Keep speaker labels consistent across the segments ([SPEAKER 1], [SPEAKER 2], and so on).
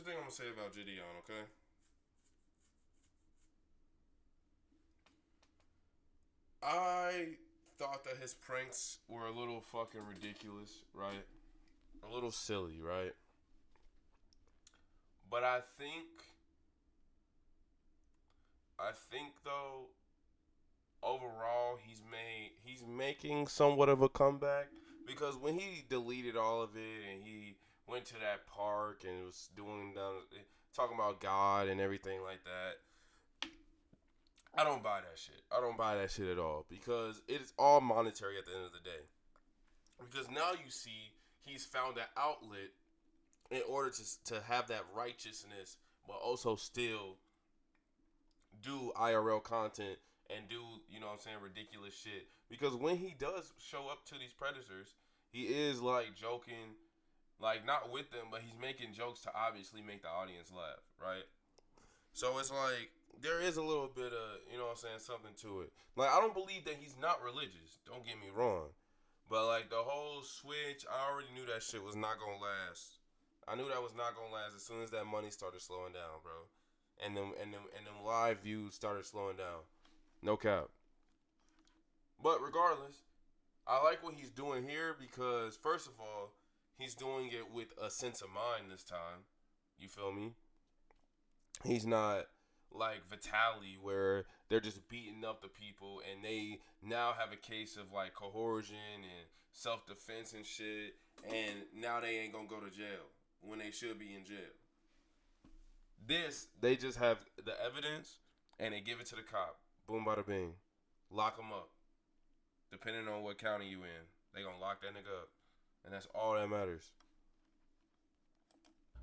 [SPEAKER 1] the thing I'm gonna say about Gideon, okay? I thought that his pranks were a little fucking ridiculous, right? A little silly, right? But I think though, overall he's making somewhat of a comeback because when he deleted all of it and he went to that park and was doing talking about God and everything like that, I don't buy that shit. I don't buy that shit at all because it is all monetary at the end of the day. Because now you see he's found an outlet in order to have that righteousness, but also still do IRL content and do, you know what I'm saying, ridiculous shit. Because when he does show up to these predators, he is like joking, like not with them, but he's making jokes to obviously make the audience laugh, right? So it's like there is a little bit of, you know what I'm saying, something to it. Like I don't believe that he's not religious. Don't get me wrong. But like the whole switch, I already knew that shit was not gonna last. I knew that was not gonna last as soon as that money started slowing down, bro. And them live views started slowing down. No cap. But regardless, I like what he's doing here because first of all, he's doing it with a sense of mind this time. You feel me? He's not like Vitali where they're just beating up the people and they now have a case of like coercion and self defense and shit, and now they ain't gonna go to jail when they should be in jail. This, they just have the evidence and they give it to the cop. Boom, bada bing. Lock him up. Depending on what county you in, they gonna lock that nigga up. And that's all that matters.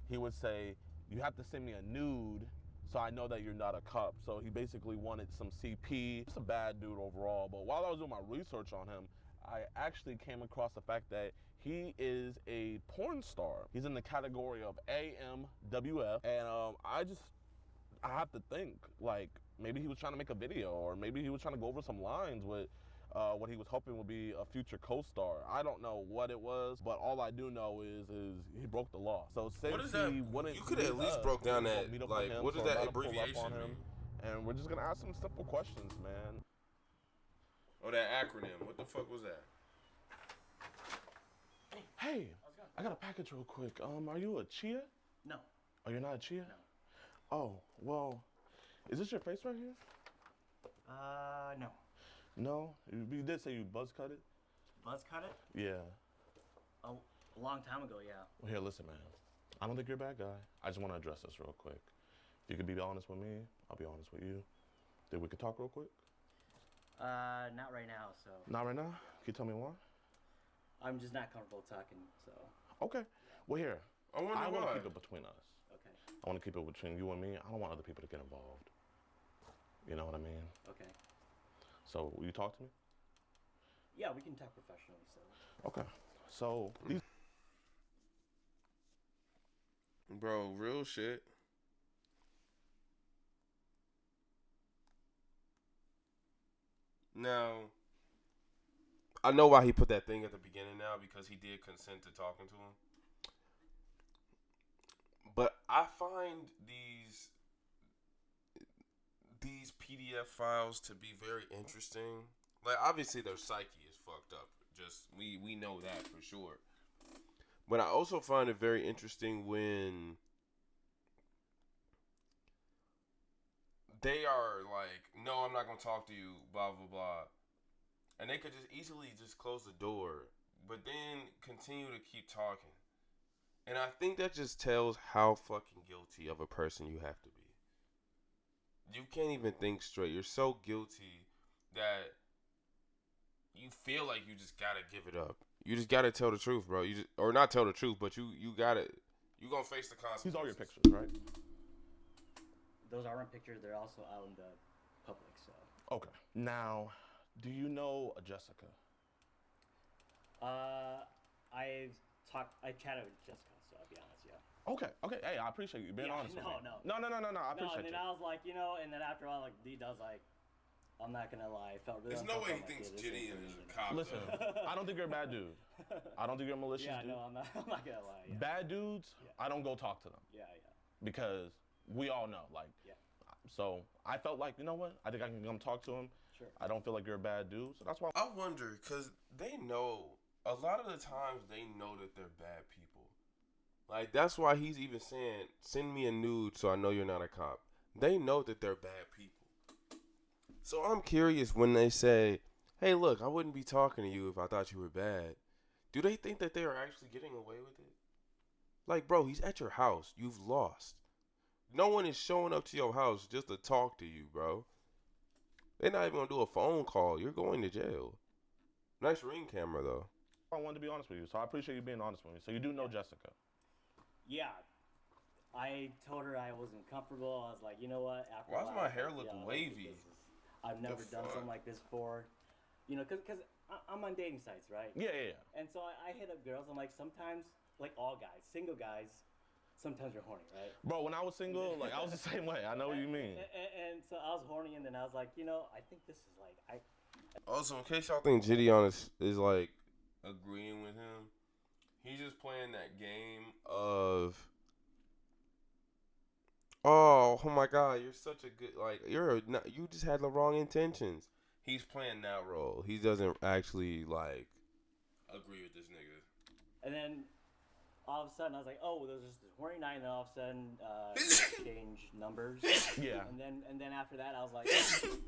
[SPEAKER 2] He would say, you have to send me a nude so I know that you're not a cop. So he basically wanted some CP. He's a bad dude overall, but while I was doing my research on him, I actually came across the fact that he is a porn star. He's in the category of AMWF, and I have to think, like, maybe he was trying to make a video, or maybe he was trying to go over some lines with what he was hoping would be a future co-star. I don't know what it was, but all I do know is he broke the law. So since
[SPEAKER 1] What is that?
[SPEAKER 2] he wouldn't,
[SPEAKER 1] You could have at least broke down that. Like, what does that
[SPEAKER 2] pull up
[SPEAKER 1] abbreviation
[SPEAKER 2] on him,
[SPEAKER 1] mean?
[SPEAKER 2] and we're just gonna ask some simple questions, man.
[SPEAKER 1] Oh, that acronym. What the fuck was that?
[SPEAKER 2] Hey, I got a package real quick. Are you a Chia?
[SPEAKER 3] No.
[SPEAKER 2] Oh, you're not a Chia?
[SPEAKER 3] No.
[SPEAKER 2] Oh, well, is this your face right here?
[SPEAKER 3] No.
[SPEAKER 2] No? You did say you buzz cut it?
[SPEAKER 3] Buzz cut it?
[SPEAKER 2] Yeah.
[SPEAKER 3] A long time ago, yeah.
[SPEAKER 2] Well, here, listen, man. I don't think you're a bad guy. I just want to address this real quick. If you could be honest with me, I'll be honest with you. Think we could talk real quick?
[SPEAKER 3] Not right now, so.
[SPEAKER 2] Not right now? Can you tell me why?
[SPEAKER 3] I'm just not comfortable talking, so.
[SPEAKER 2] Okay. Well, here.
[SPEAKER 1] I wonder
[SPEAKER 2] I want
[SPEAKER 1] why.
[SPEAKER 2] to keep it between us.
[SPEAKER 3] Okay.
[SPEAKER 2] I want to keep it between you and me. I don't want other people to get involved. You know what I mean?
[SPEAKER 3] Okay.
[SPEAKER 2] So, will you talk to me?
[SPEAKER 3] Yeah, we can talk professionally, so.
[SPEAKER 2] Okay. So, these.
[SPEAKER 1] Bro, real shit. Now, I know why he put that thing at the beginning now because he did consent to talking to him. But I find these PDF files to be very interesting. Like obviously their psyche is fucked up. Just we know that for sure. But I also find it very interesting when they are like, no, I'm not gonna talk to you, blah blah blah. And they could just easily just close the door, but then continue to keep talking. And I think that just tells how fucking guilty of a person you have to be. You can't even think straight. You're so guilty that you feel like you just gotta give it up. You just gotta tell the truth, bro. You just, or not tell the truth, but you gotta, you gonna face the consequences.
[SPEAKER 2] These are your pictures, right?
[SPEAKER 3] Those aren't pictures, they're also out in the public, so.
[SPEAKER 2] Okay. Now, do you know Jessica?
[SPEAKER 3] I chatted with Jessica, so I'll be honest, yeah.
[SPEAKER 2] Okay. Hey, I appreciate you being honest with me.
[SPEAKER 3] No.
[SPEAKER 2] No. I
[SPEAKER 3] No,
[SPEAKER 2] appreciate
[SPEAKER 3] and then
[SPEAKER 2] you.
[SPEAKER 3] I was like, and then after all, like, D does like, I'm not gonna lie, I felt really
[SPEAKER 1] There's no way he
[SPEAKER 3] uncomfortable,
[SPEAKER 1] thinks
[SPEAKER 3] like,
[SPEAKER 1] Gideon is a cop.
[SPEAKER 2] Listen, I don't think you're a bad dude. I don't think you're a malicious
[SPEAKER 3] Yeah,
[SPEAKER 2] dude.
[SPEAKER 3] no, I'm not gonna lie. Yeah.
[SPEAKER 2] Bad dudes,
[SPEAKER 3] Yeah.
[SPEAKER 2] I don't go talk to them.
[SPEAKER 3] Yeah.
[SPEAKER 2] because we all know, like,
[SPEAKER 3] Yeah.
[SPEAKER 2] so I felt like, you know what? I think I can come talk to him.
[SPEAKER 3] Sure.
[SPEAKER 2] I don't feel like you're a bad dude, so that's why.
[SPEAKER 1] I wonder, because they know, a lot of the times they know that they're bad people. Like, that's why he's even saying, send me a nude so I know you're not a cop. They know that they're bad people. So I'm curious when they say, hey, look, I wouldn't be talking to you if I thought you were bad. Do they think that they are actually getting away with it? Like, bro, he's at your house. You've lost. No one is showing up to your house just to talk to you, bro. They're not even going to do a phone call. You're going to jail. Nice ring camera, though.
[SPEAKER 2] I wanted to be honest with you, so I appreciate you being honest with me. So you do know Jessica.
[SPEAKER 3] Yeah. I told her I wasn't comfortable. I was like, you know what? After
[SPEAKER 1] Why
[SPEAKER 3] a
[SPEAKER 1] does
[SPEAKER 3] while,
[SPEAKER 1] my hair look wavy?
[SPEAKER 3] I've never done
[SPEAKER 1] fuck?
[SPEAKER 3] something like this before. You know, because I'm on dating sites, right?
[SPEAKER 2] Yeah.
[SPEAKER 3] And so I hit up girls. I'm like, sometimes, like all guys, single guys, sometimes you're horny, right?
[SPEAKER 2] Bro, when I was single, like, I was the same way. I know what you mean.
[SPEAKER 3] And so I was horny, and then I was like, you know, I think this is like,
[SPEAKER 1] Also, in case y'all think Gideon is like agreeing with him, he's just playing that game of, oh my God, you're such a good, like, you just had the wrong intentions. He's playing that role. He doesn't actually like agree with this nigga.
[SPEAKER 3] And then all of a sudden I was like, oh, there's this horny night, and then all of a sudden exchange numbers.
[SPEAKER 2] Yeah.
[SPEAKER 3] And then after that I was like,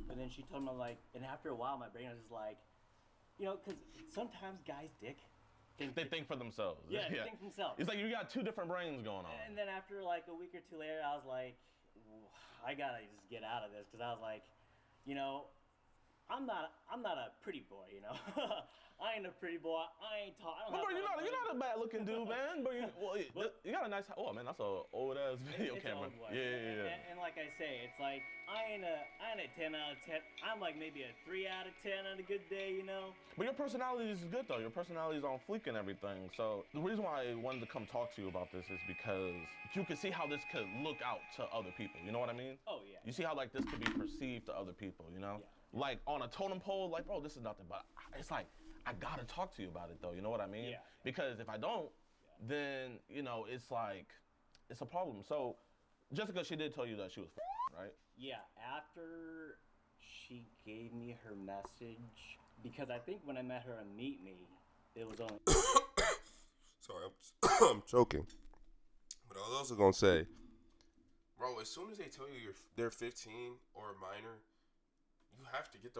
[SPEAKER 3] and then she told me, like, and after a while my brain was just like, you know, because sometimes guys
[SPEAKER 2] They think for themselves.
[SPEAKER 3] Yeah, they think for themselves.
[SPEAKER 2] It's like you got two different brains going on.
[SPEAKER 3] And then after like a week or two later, I was like, I gotta just get out of this, because I was like, you know, I'm not a pretty boy, you know. I ain't a pretty boy. I ain't tall.
[SPEAKER 2] But bro, you're not a bad looking dude, man. But you got a nice. Oh man, that's an old ass video
[SPEAKER 3] It's
[SPEAKER 2] camera.
[SPEAKER 3] old one.
[SPEAKER 2] Yeah.
[SPEAKER 3] And like I say, it's like I ain't a 10 out of 10. I'm like maybe a 3 out of 10 on a good day, you know.
[SPEAKER 2] But your personality is good though. Your personality is on fleek and everything. So the reason why I wanted to come talk to you about this is because you can see how this could look out to other people. You know what I mean?
[SPEAKER 3] Oh yeah.
[SPEAKER 2] You see how like this could be perceived to other people. You know, like on a totem pole, like bro, this is nothing. But it's like I gotta talk to you about it though. You know what I mean?
[SPEAKER 3] Yeah.
[SPEAKER 2] Because if I don't, then you know it's like it's a problem. So Jessica, she did tell you that she was right?
[SPEAKER 3] Yeah. After she gave me her message, because I think when I met her on Meet Me, it was only.
[SPEAKER 1] Sorry, I'm choking. But I was also gonna say, bro, as soon as they tell you they're 15 or a minor, you have to get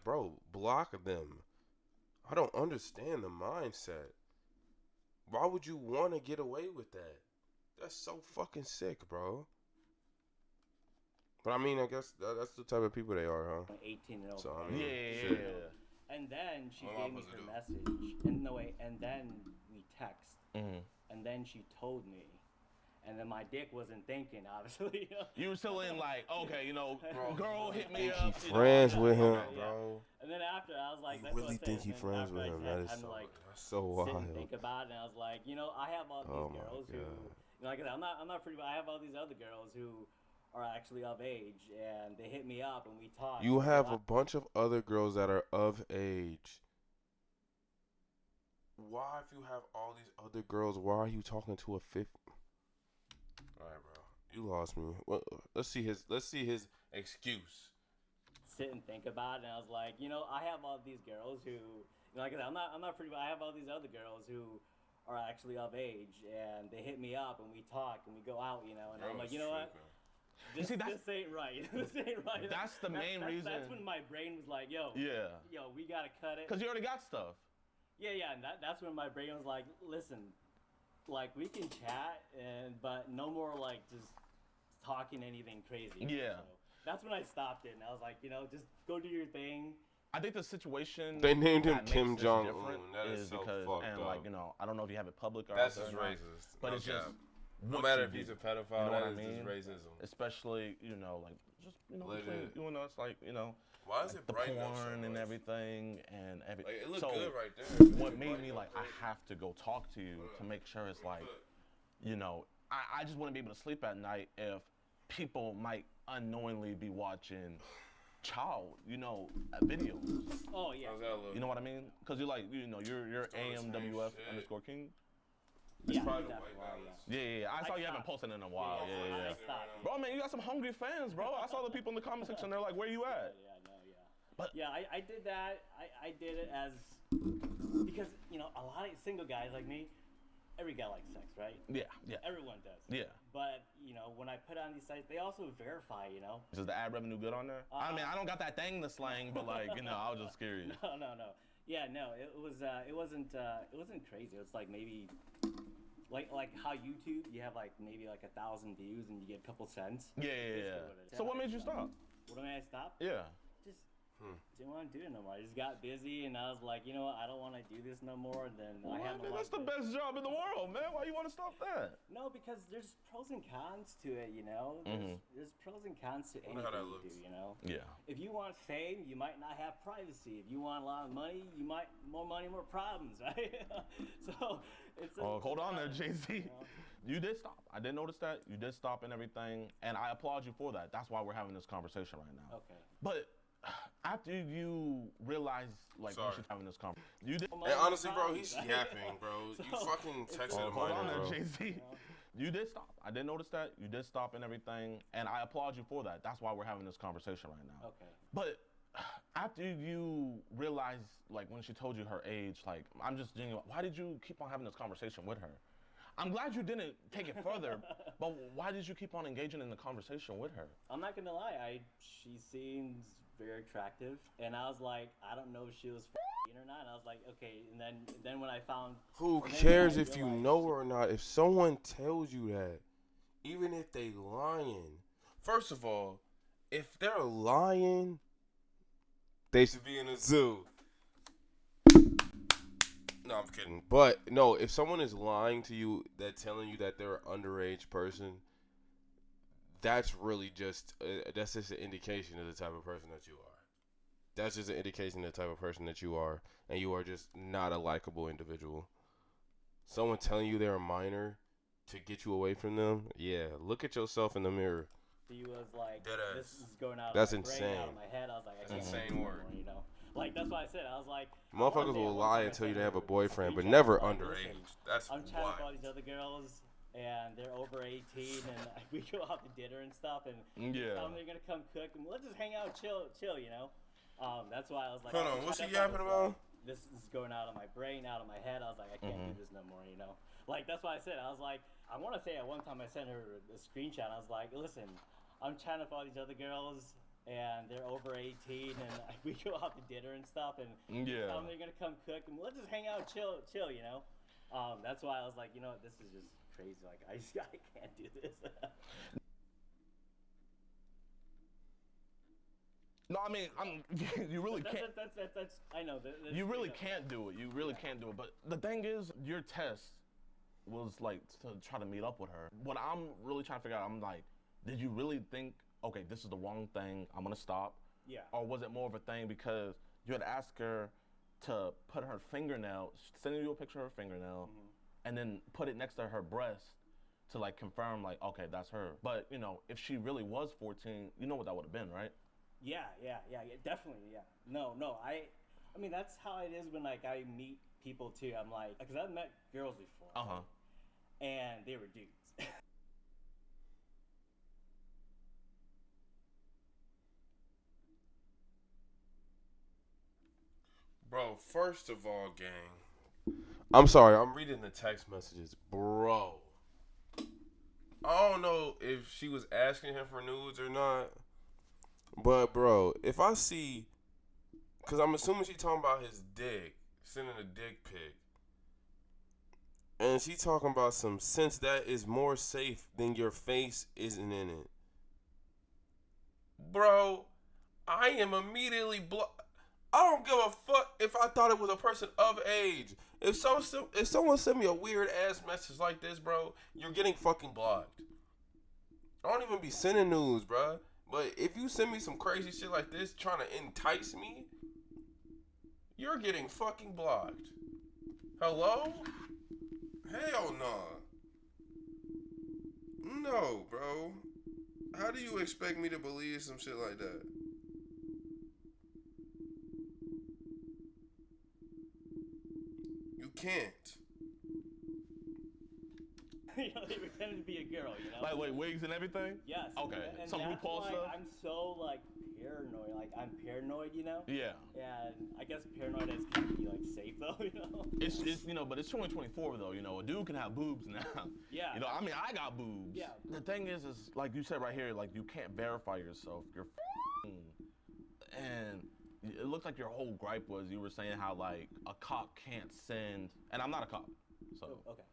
[SPEAKER 1] bro, block them. I don't understand the mindset. Why would you want to get away with that? That's so fucking sick, bro. But I mean, I guess that's the type of people they are, huh?
[SPEAKER 3] 18 and over.
[SPEAKER 1] So I mean,
[SPEAKER 2] Yeah.
[SPEAKER 1] shit.
[SPEAKER 3] And then she
[SPEAKER 1] What
[SPEAKER 3] gave
[SPEAKER 1] am I
[SPEAKER 3] me
[SPEAKER 1] supposed
[SPEAKER 3] her
[SPEAKER 1] to do?
[SPEAKER 3] message, and then we text,
[SPEAKER 2] Mm-hmm.
[SPEAKER 3] and then she told me, and then my dick wasn't thinking, obviously.
[SPEAKER 2] You were still in like, okay, you know,
[SPEAKER 3] Bro,
[SPEAKER 2] girl hit me
[SPEAKER 1] Think
[SPEAKER 2] up.
[SPEAKER 1] he
[SPEAKER 2] you know,
[SPEAKER 1] friends
[SPEAKER 2] yeah,
[SPEAKER 1] with him,
[SPEAKER 2] okay.
[SPEAKER 1] bro?
[SPEAKER 3] And then after, I was like,
[SPEAKER 1] You
[SPEAKER 3] that's
[SPEAKER 1] really
[SPEAKER 3] what I
[SPEAKER 1] think
[SPEAKER 3] said.
[SPEAKER 1] he
[SPEAKER 3] And then
[SPEAKER 1] friends
[SPEAKER 3] after
[SPEAKER 1] with
[SPEAKER 3] I
[SPEAKER 1] him?
[SPEAKER 3] just
[SPEAKER 1] That
[SPEAKER 3] had
[SPEAKER 1] is
[SPEAKER 3] time to,
[SPEAKER 1] so,
[SPEAKER 3] like,
[SPEAKER 1] that's so
[SPEAKER 3] sit and
[SPEAKER 1] wild.
[SPEAKER 3] think about it, and I was like, you know, I have all
[SPEAKER 1] Oh
[SPEAKER 3] these
[SPEAKER 1] my
[SPEAKER 3] girls who,
[SPEAKER 1] God.
[SPEAKER 3] you know, like I said, I'm not pretty, but I have all these other girls who are actually of age, and they hit me up and we talk.
[SPEAKER 1] You have a bunch of other girls that are of age. Why, if you have all these other girls, why are you talking to a fifth? All right, bro, you lost me. Well, let's see his excuse.
[SPEAKER 3] Sit and think about it, and I was like, you know, I have all these girls who, you know, like I said, I'm not pretty, but I have all these other girls who are actually of age, and they hit me up and we talk and we go out, you know, and I'm like, you know what? This ain't right. This ain't right.
[SPEAKER 2] That's the main reason.
[SPEAKER 3] That's when my brain was like, yo, we gotta cut it.
[SPEAKER 2] Because you already got stuff.
[SPEAKER 3] Yeah, and that's when my brain was like, listen, like we can chat, but no more like just talking anything crazy.
[SPEAKER 2] Yeah.
[SPEAKER 3] So that's when I stopped it, and I was like, you know, just go do your thing.
[SPEAKER 2] I think the situation
[SPEAKER 1] They named him
[SPEAKER 2] that
[SPEAKER 1] Kim
[SPEAKER 2] makes this
[SPEAKER 1] Jong-un.
[SPEAKER 2] different
[SPEAKER 1] That is so
[SPEAKER 2] because,
[SPEAKER 1] fucked
[SPEAKER 2] and
[SPEAKER 1] up.
[SPEAKER 2] like, you know, I don't know if you have it public or
[SPEAKER 1] That's
[SPEAKER 2] out
[SPEAKER 1] just
[SPEAKER 2] there or not,
[SPEAKER 1] racist.
[SPEAKER 2] but
[SPEAKER 1] No
[SPEAKER 2] it's just
[SPEAKER 1] cap.
[SPEAKER 2] what
[SPEAKER 1] No matter
[SPEAKER 2] you
[SPEAKER 1] if he's
[SPEAKER 2] do.
[SPEAKER 1] a pedophile,
[SPEAKER 2] You know what
[SPEAKER 1] that
[SPEAKER 2] I
[SPEAKER 1] is
[SPEAKER 2] mean?
[SPEAKER 1] just racism.
[SPEAKER 2] Especially, you know, like just
[SPEAKER 1] Living
[SPEAKER 2] between
[SPEAKER 1] it.
[SPEAKER 2] you and us, like you know,
[SPEAKER 1] Why is
[SPEAKER 2] like
[SPEAKER 1] it
[SPEAKER 2] the
[SPEAKER 1] brighten up so
[SPEAKER 2] porn and
[SPEAKER 1] much?
[SPEAKER 2] everything and everything.
[SPEAKER 1] Like, it looked
[SPEAKER 2] so
[SPEAKER 1] good right there.
[SPEAKER 2] what made me like, I have to go talk to you to make sure it's like, you know, I just wouldn't be able to sleep at night if people might unknowingly be watching child, you know, videos.
[SPEAKER 3] Oh yeah.
[SPEAKER 1] How's that look?
[SPEAKER 2] You know what I mean? Because you're like, you know, you're
[SPEAKER 1] Still the same
[SPEAKER 2] AMWF
[SPEAKER 1] shit.
[SPEAKER 2] underscore King.
[SPEAKER 3] Yeah,
[SPEAKER 1] probably
[SPEAKER 3] he's
[SPEAKER 1] the
[SPEAKER 3] after
[SPEAKER 1] white
[SPEAKER 3] a while,
[SPEAKER 1] balance.
[SPEAKER 2] Yeah. I saw you haven't
[SPEAKER 3] stopped.
[SPEAKER 2] posted in a while. Yeah.
[SPEAKER 3] I stopped.
[SPEAKER 2] Bro, man, you got some hungry fans, bro. I saw the people in the comment section. They're like, "Where you at?"
[SPEAKER 3] Yeah, no, yeah.
[SPEAKER 2] But-
[SPEAKER 3] yeah, I did that. I did it as because a lot of single guys like me, every guy likes sex, right?
[SPEAKER 2] Yeah.
[SPEAKER 3] Everyone does.
[SPEAKER 2] Yeah.
[SPEAKER 3] But when I put on these sites, they also verify.
[SPEAKER 2] Is the ad revenue good on there? I mean, I don't got that thing to slang, but like, I was just curious.
[SPEAKER 3] No. Yeah, no. It wasn't crazy. It was like maybe like how YouTube, you have like maybe like 1,000 views and you get a couple cents.
[SPEAKER 2] Yeah. So what made you stop?
[SPEAKER 3] What made I stop?
[SPEAKER 2] Yeah.
[SPEAKER 3] Just didn't want to do it no more. I just got busy and I was like, you know what? I don't want to do this no more. And then I had
[SPEAKER 2] That's the best job in the world, man. Why you want to stop that?
[SPEAKER 3] No, because there's pros and cons to it, There's pros and cons to anything
[SPEAKER 1] how that
[SPEAKER 3] you
[SPEAKER 1] looks.
[SPEAKER 3] do,
[SPEAKER 2] Yeah.
[SPEAKER 3] If you want fame, you might not have privacy. If you want a lot of money, you might more money, more problems, right? So it's.
[SPEAKER 2] Hold on there, Jay-Z.
[SPEAKER 3] You know?
[SPEAKER 2] You did stop. I did notice that. You did stop and everything, and I applaud you for that. That's why we're having this conversation right now.
[SPEAKER 3] Okay.
[SPEAKER 2] But after you realize, like,
[SPEAKER 1] Sorry.
[SPEAKER 2] we should having this conversation, you did.
[SPEAKER 1] And honestly, bro, he's yapping, bro. You fucking texted him
[SPEAKER 2] Hold on
[SPEAKER 1] bro.
[SPEAKER 2] there, Jay-Z. You did stop. I did notice that. You did stop and everything, and I applaud you for that. That's why we're having this conversation right now.
[SPEAKER 3] Okay.
[SPEAKER 2] But after you realize, like, when she told you her age, like, I'm just genuine. Why did you keep on having this conversation with her? I'm glad you didn't take it further, but why did you keep on engaging in the conversation with her?
[SPEAKER 3] I'm not gonna lie. She seems very attractive, and I was like, I don't know if she was f***ing or not. And I was like, okay. And then when I found.
[SPEAKER 1] Who
[SPEAKER 3] and then
[SPEAKER 1] cares
[SPEAKER 3] I
[SPEAKER 1] if you
[SPEAKER 3] realized
[SPEAKER 1] know her or not? If someone tells you that, even if they lying, first of all, if they're lying, they should be in a zoo. No, I'm kidding. But no, if someone is lying to you, that telling you that they're an underage person, that's really just that's just an indication of the type of person that you are. That's just an indication of the type of person that you are, and you are just not a likable individual. Someone telling you they're a minor to get you away from them, yeah, look at yourself in the mirror.
[SPEAKER 3] He was like,
[SPEAKER 1] Deadass.
[SPEAKER 3] this is going out
[SPEAKER 1] That's
[SPEAKER 3] of my brain,
[SPEAKER 1] insane.
[SPEAKER 3] out of my head. I was like, I
[SPEAKER 1] That's
[SPEAKER 3] can't
[SPEAKER 1] insane
[SPEAKER 3] do it
[SPEAKER 1] work.
[SPEAKER 3] anymore, Like, that's why I said, I was like,
[SPEAKER 1] Motherfuckers will lie and tell you they have a boyfriend, but never underage. That's
[SPEAKER 3] I'm chatting with all
[SPEAKER 1] wild.
[SPEAKER 3] these other girls, and they're over 18, and we go out to dinner and stuff, and
[SPEAKER 2] Yeah.
[SPEAKER 3] tell them they're gonna come cook, and let's just hang out, chill, That's why I was like,
[SPEAKER 1] Hold on, what's she yapping about?
[SPEAKER 3] This is going out of my brain, out of my head. I was like, I can't do this no more, Like, that's why I said, I was like, I want to say at one time I sent her a screenshot. I was like, listen, I'm chatting with all these other girls, and they're over 18, and we go out to dinner and stuff, and
[SPEAKER 2] Yeah.
[SPEAKER 3] tell them they're gonna come cook, and let's just hang out, chill, That's why I was like, this is just crazy. Like, I can't do this.
[SPEAKER 2] No, I mean, you really can't.
[SPEAKER 3] That's I know.
[SPEAKER 2] You really can't do it. You really can't do it. But the thing is, your test was like to try to meet up with her. What I'm really trying to figure out, I'm like, did you really think, okay, this is the wrong thing, I'm gonna stop?
[SPEAKER 3] Yeah.
[SPEAKER 2] Or was it more of a thing because you had asked her to put her fingernail, sending you a picture of her fingernail, and then put it next to her breast to like confirm, like, okay, that's her. But if she really was 14, you know what that would have been, right?
[SPEAKER 3] Yeah, definitely, yeah. No, I mean, that's how it is when, like, I meet people, too. I'm like, because I've met girls before.
[SPEAKER 2] Uh-huh.
[SPEAKER 3] And they were dudes.
[SPEAKER 1] Bro, first of all, gang, I'm sorry, I'm reading the text messages. Bro, I don't know if she was asking him for nudes or not, but, bro, if I see, because I'm assuming she talking about his dick, sending a dick pic, and she talking about since that is more safe than your face isn't in it. Bro, I am immediately I don't give a fuck if I thought it was a person of age. If someone sent me a weird ass message like this, bro, you're getting fucking blocked. I don't even be sending news, bro. But if you send me some crazy shit like this trying to entice me, you're getting fucking blocked. Hello? Hell no. No, bro. How do you expect me to believe some shit like that? You can't.
[SPEAKER 3] they pretended to be a girl, you know.
[SPEAKER 2] Like, wait, wigs and everything?
[SPEAKER 3] Yes.
[SPEAKER 2] Okay.
[SPEAKER 3] And
[SPEAKER 2] Some
[SPEAKER 3] that's
[SPEAKER 2] RuPaul
[SPEAKER 3] why
[SPEAKER 2] stuff?
[SPEAKER 3] I'm so like paranoid. Like I'm paranoid, you know.
[SPEAKER 2] Yeah.
[SPEAKER 3] And I guess paranoid is can be like safe though, you know.
[SPEAKER 2] It's but it's 2024 though. A dude can have boobs now.
[SPEAKER 3] Yeah.
[SPEAKER 2] I mean, I got boobs.
[SPEAKER 3] Yeah.
[SPEAKER 2] The thing is like you said right here, like you can't verify yourself. You're and it looked like your whole gripe was you were saying how like a cop can't send, and I'm not a cop, so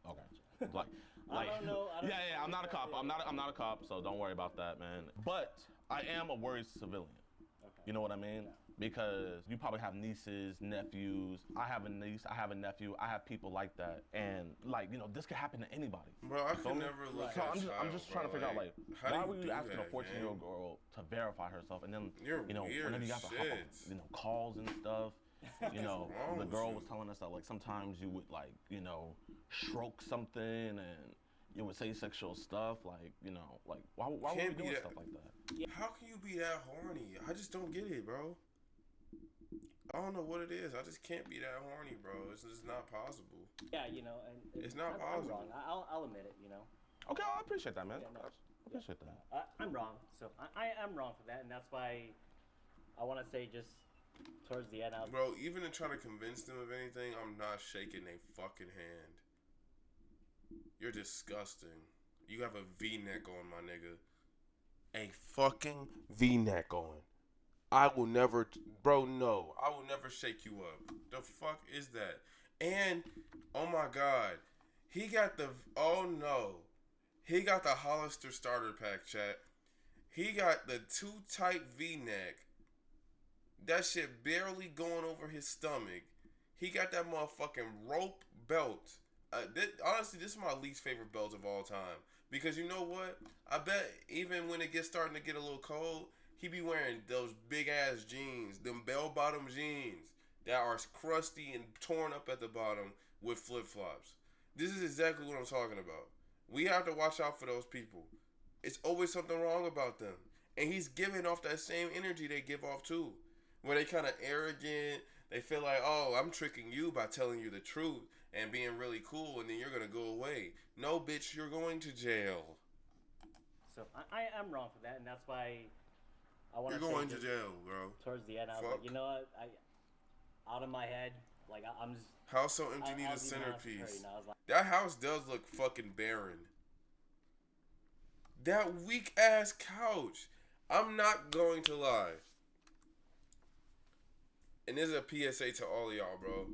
[SPEAKER 3] Okay.
[SPEAKER 2] like
[SPEAKER 3] I don't know.
[SPEAKER 2] yeah, I'm not a cop. I'm not a cop, so don't worry about that, man. But I am a worried civilian.
[SPEAKER 3] Okay.
[SPEAKER 2] You know what I mean?
[SPEAKER 3] Yeah.
[SPEAKER 2] Because you probably have nieces, nephews. I have a niece, I have a nephew, I have people like that, and like this could happen to anybody.
[SPEAKER 1] Bro, I can never look
[SPEAKER 2] So
[SPEAKER 1] at
[SPEAKER 2] I'm just trying to figure out like
[SPEAKER 1] how
[SPEAKER 2] why
[SPEAKER 1] do
[SPEAKER 2] were you
[SPEAKER 1] do
[SPEAKER 2] asking a
[SPEAKER 1] that,
[SPEAKER 2] 14-year-old
[SPEAKER 1] gang?
[SPEAKER 2] girl to verify herself, and then
[SPEAKER 1] You're weird
[SPEAKER 2] whenever you
[SPEAKER 1] as
[SPEAKER 2] got to hop
[SPEAKER 1] shit.
[SPEAKER 2] on calls and stuff.
[SPEAKER 1] wrong
[SPEAKER 2] The
[SPEAKER 1] with
[SPEAKER 2] girl
[SPEAKER 1] you?
[SPEAKER 2] was telling us that like sometimes you would like stroke something and you would say sexual stuff like like why were we
[SPEAKER 1] Can't be
[SPEAKER 2] doing
[SPEAKER 1] that-
[SPEAKER 2] stuff like that?
[SPEAKER 1] How can you be that horny? I just don't get it, bro. I don't know what it is. I just can't be that horny, bro. It's just not possible.
[SPEAKER 3] Yeah, and
[SPEAKER 1] It's not
[SPEAKER 3] I'm
[SPEAKER 1] possible.
[SPEAKER 3] wrong. I'll admit it,
[SPEAKER 2] Okay, I appreciate that, man.
[SPEAKER 3] Yeah, no.
[SPEAKER 2] I appreciate that.
[SPEAKER 3] I'm wrong. So I am wrong for that, and that's why I want to say just towards the end.
[SPEAKER 1] Bro, even in trying to convince them of anything, I'm not shaking a fucking hand. You're disgusting. You have a V-neck on, my nigga. A fucking V-neck on. I will never, bro, no. I will never shake you up. The fuck is that? And, oh my God. He got the, oh no. He got the Hollister starter pack, chat. He got the too tight V-neck. That shit barely going over his stomach. He got that motherfucking rope belt. Honestly, this is my least favorite belt of all time. Because you know what? I bet even when it gets starting to get a little cold, he be wearing those big ass jeans, them bell bottom jeans that are crusty and torn up at the bottom with flip flops. This is exactly what I'm talking about. We have to watch out for those people. It's always something wrong about them. And he's giving off that same energy they give off too. Where they kind of arrogant. They feel like, oh, I'm tricking you by telling you the truth and being really cool, and then you're going to go away. No, bitch, you're going to jail.
[SPEAKER 3] So I am wrong for that, and that's why I want
[SPEAKER 1] You're
[SPEAKER 3] to say
[SPEAKER 1] going to
[SPEAKER 3] just
[SPEAKER 1] jail, bro.
[SPEAKER 3] towards the end, I was
[SPEAKER 1] Fuck.
[SPEAKER 3] like, you know what? Out of my head, like I'm just.
[SPEAKER 1] House so empty, need
[SPEAKER 3] I
[SPEAKER 1] a
[SPEAKER 3] was even honest with her,
[SPEAKER 1] centerpiece.
[SPEAKER 3] I was like,
[SPEAKER 1] That house does look fucking barren. That weak ass couch. I'm not going to lie. And this is a PSA to all of y'all, bro.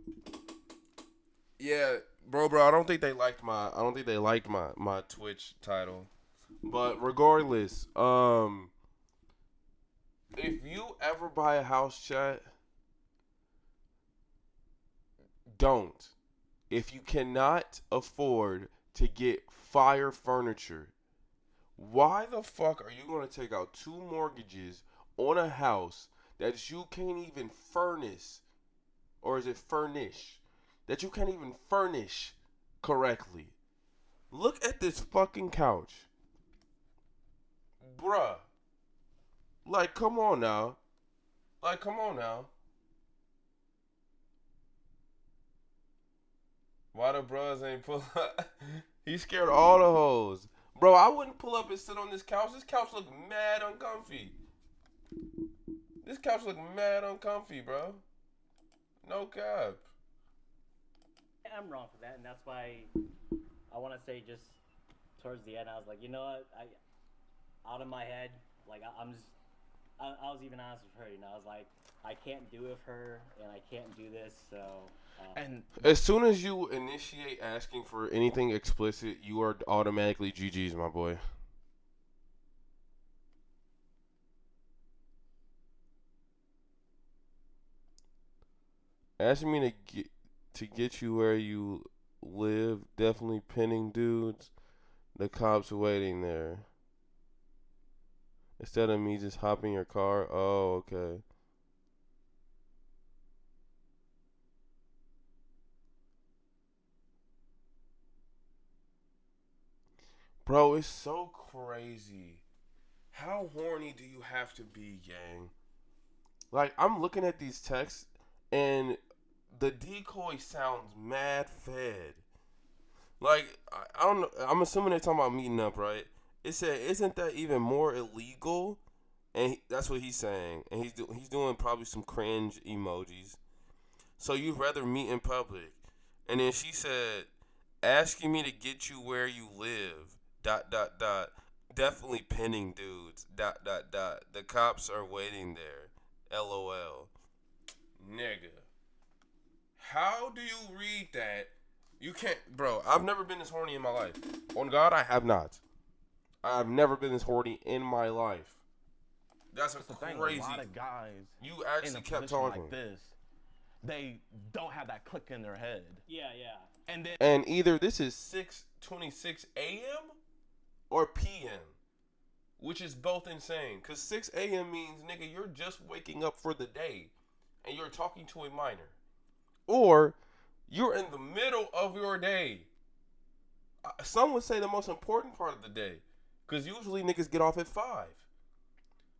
[SPEAKER 1] Yeah, bro. I don't think they liked my Twitch title. But regardless, if you ever buy a house, chat, don't. If you cannot afford to get fire furniture, why the fuck are you going to take out 2 mortgages on a house that you can't even furnish? Or is it furnish? That you can't even furnish correctly. Look at this fucking couch. Bruh. Like, come on now. Why the bros ain't pull up? He scared all the hoes. Bro, I wouldn't pull up and sit on this couch. This couch look mad uncomfy. Bro. No cap.
[SPEAKER 3] I'm wrong for that, and that's why I want to say just towards the end, I was like, you know what? Out of my head, like I'm just. I was even honest with her, I was like, I can't do it with her, and I can't do this, so.
[SPEAKER 2] And
[SPEAKER 1] As soon as you initiate asking for anything explicit, you are automatically GG's, my boy. Asking me to get you where you live, definitely pinning dudes. The cops waiting there. Instead of me just hopping your car. Oh, okay. Bro, it's so crazy. How horny do you have to be, gang? Like, I'm looking at these texts, and the decoy sounds mad fed. Like, I don't know. I'm assuming they're talking about meeting up, right? It said, isn't that even more illegal? And that's what he's saying. And he's doing probably some cringe emojis. So you'd rather meet in public. And then she said, asking me to get you where you live. Dot dot dot. Definitely pinning dudes. Dot dot dot. The cops are waiting there. LOL. Nigga. How do you read that? You can't, bro. I've never been this horny in my life. On God, I have not. I've never been this horny in my life. That's
[SPEAKER 2] the thing.
[SPEAKER 1] crazy.
[SPEAKER 2] A lot of guys
[SPEAKER 1] You
[SPEAKER 2] in a
[SPEAKER 1] actually kept
[SPEAKER 2] position
[SPEAKER 1] talking.
[SPEAKER 2] like this, they don't have that click in their head.
[SPEAKER 3] Yeah, yeah.
[SPEAKER 2] And then
[SPEAKER 1] And either this is 6:26 a.m. or p.m., which is both insane. Cause 6 a.m. means, nigga, you're just waking up for the day, and you're talking to a minor, or you're in the middle of your day. Some would say the most important part of the day, cause usually niggas get off at 5.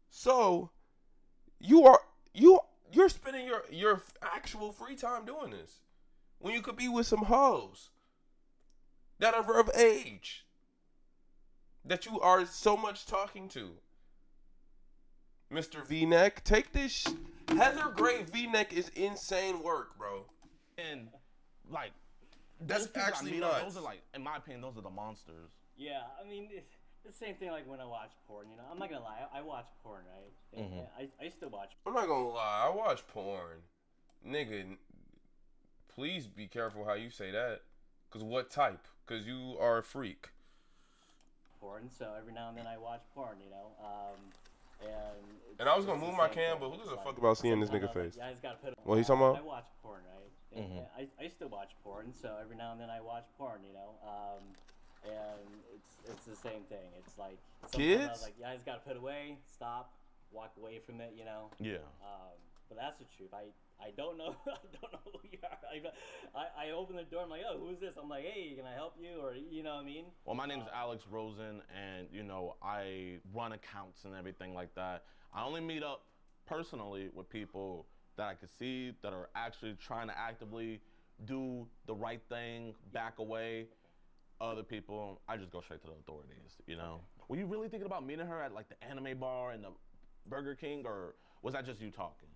[SPEAKER 1] So you're spending your actual free time doing this when you could be with some hoes that are of age that you are so much talking to. Mr. V-neck, take this. Heather Gray V-neck is insane work, bro.
[SPEAKER 2] and like
[SPEAKER 1] That's
[SPEAKER 2] those people I
[SPEAKER 1] actually
[SPEAKER 2] meet up,
[SPEAKER 1] nuts.
[SPEAKER 2] those are like, in my opinion, those are the monsters.
[SPEAKER 3] Yeah, I mean, it's the same thing like when I watch porn, you know? I'm not gonna lie, I watch porn, right? And I still watch.
[SPEAKER 1] I'm not gonna lie, I watch porn. Nigga, please be careful how you say that. Cause what type? Cause you are a freak.
[SPEAKER 3] Porn, so every now and then I watch porn, you know.
[SPEAKER 1] And I was gonna
[SPEAKER 3] it's the
[SPEAKER 1] move my
[SPEAKER 3] same
[SPEAKER 1] cam,
[SPEAKER 3] thing.
[SPEAKER 1] but who gives
[SPEAKER 3] It's
[SPEAKER 1] a fuck about seeing this
[SPEAKER 3] sometimes
[SPEAKER 1] nigga
[SPEAKER 3] I was
[SPEAKER 1] face?
[SPEAKER 3] Like, yeah, I just gotta put it.
[SPEAKER 1] What he talking about?
[SPEAKER 3] I watch porn, right? And I still watch porn, so every now and then I watch porn, you know. And it's the same thing. It's like sometimes I
[SPEAKER 1] Kids?
[SPEAKER 3] was like, yeah, I just gotta put it away, stop, walk away from it, you know.
[SPEAKER 2] Yeah.
[SPEAKER 3] But that's the truth. I don't know. I don't know who you are. I open the door. I'm like, oh, who's this? I'm like, hey, can I help you? Or you know what I mean?
[SPEAKER 2] Well, my name's Alex Rosen, and you know I run accounts and everything like that. I only meet up personally with people that I can see that are actually trying to actively do the right thing, back away. Other people, I just go straight to the authorities. You know. Were you really thinking about meeting her at like the anime bar and the Burger King, or was that just you talking?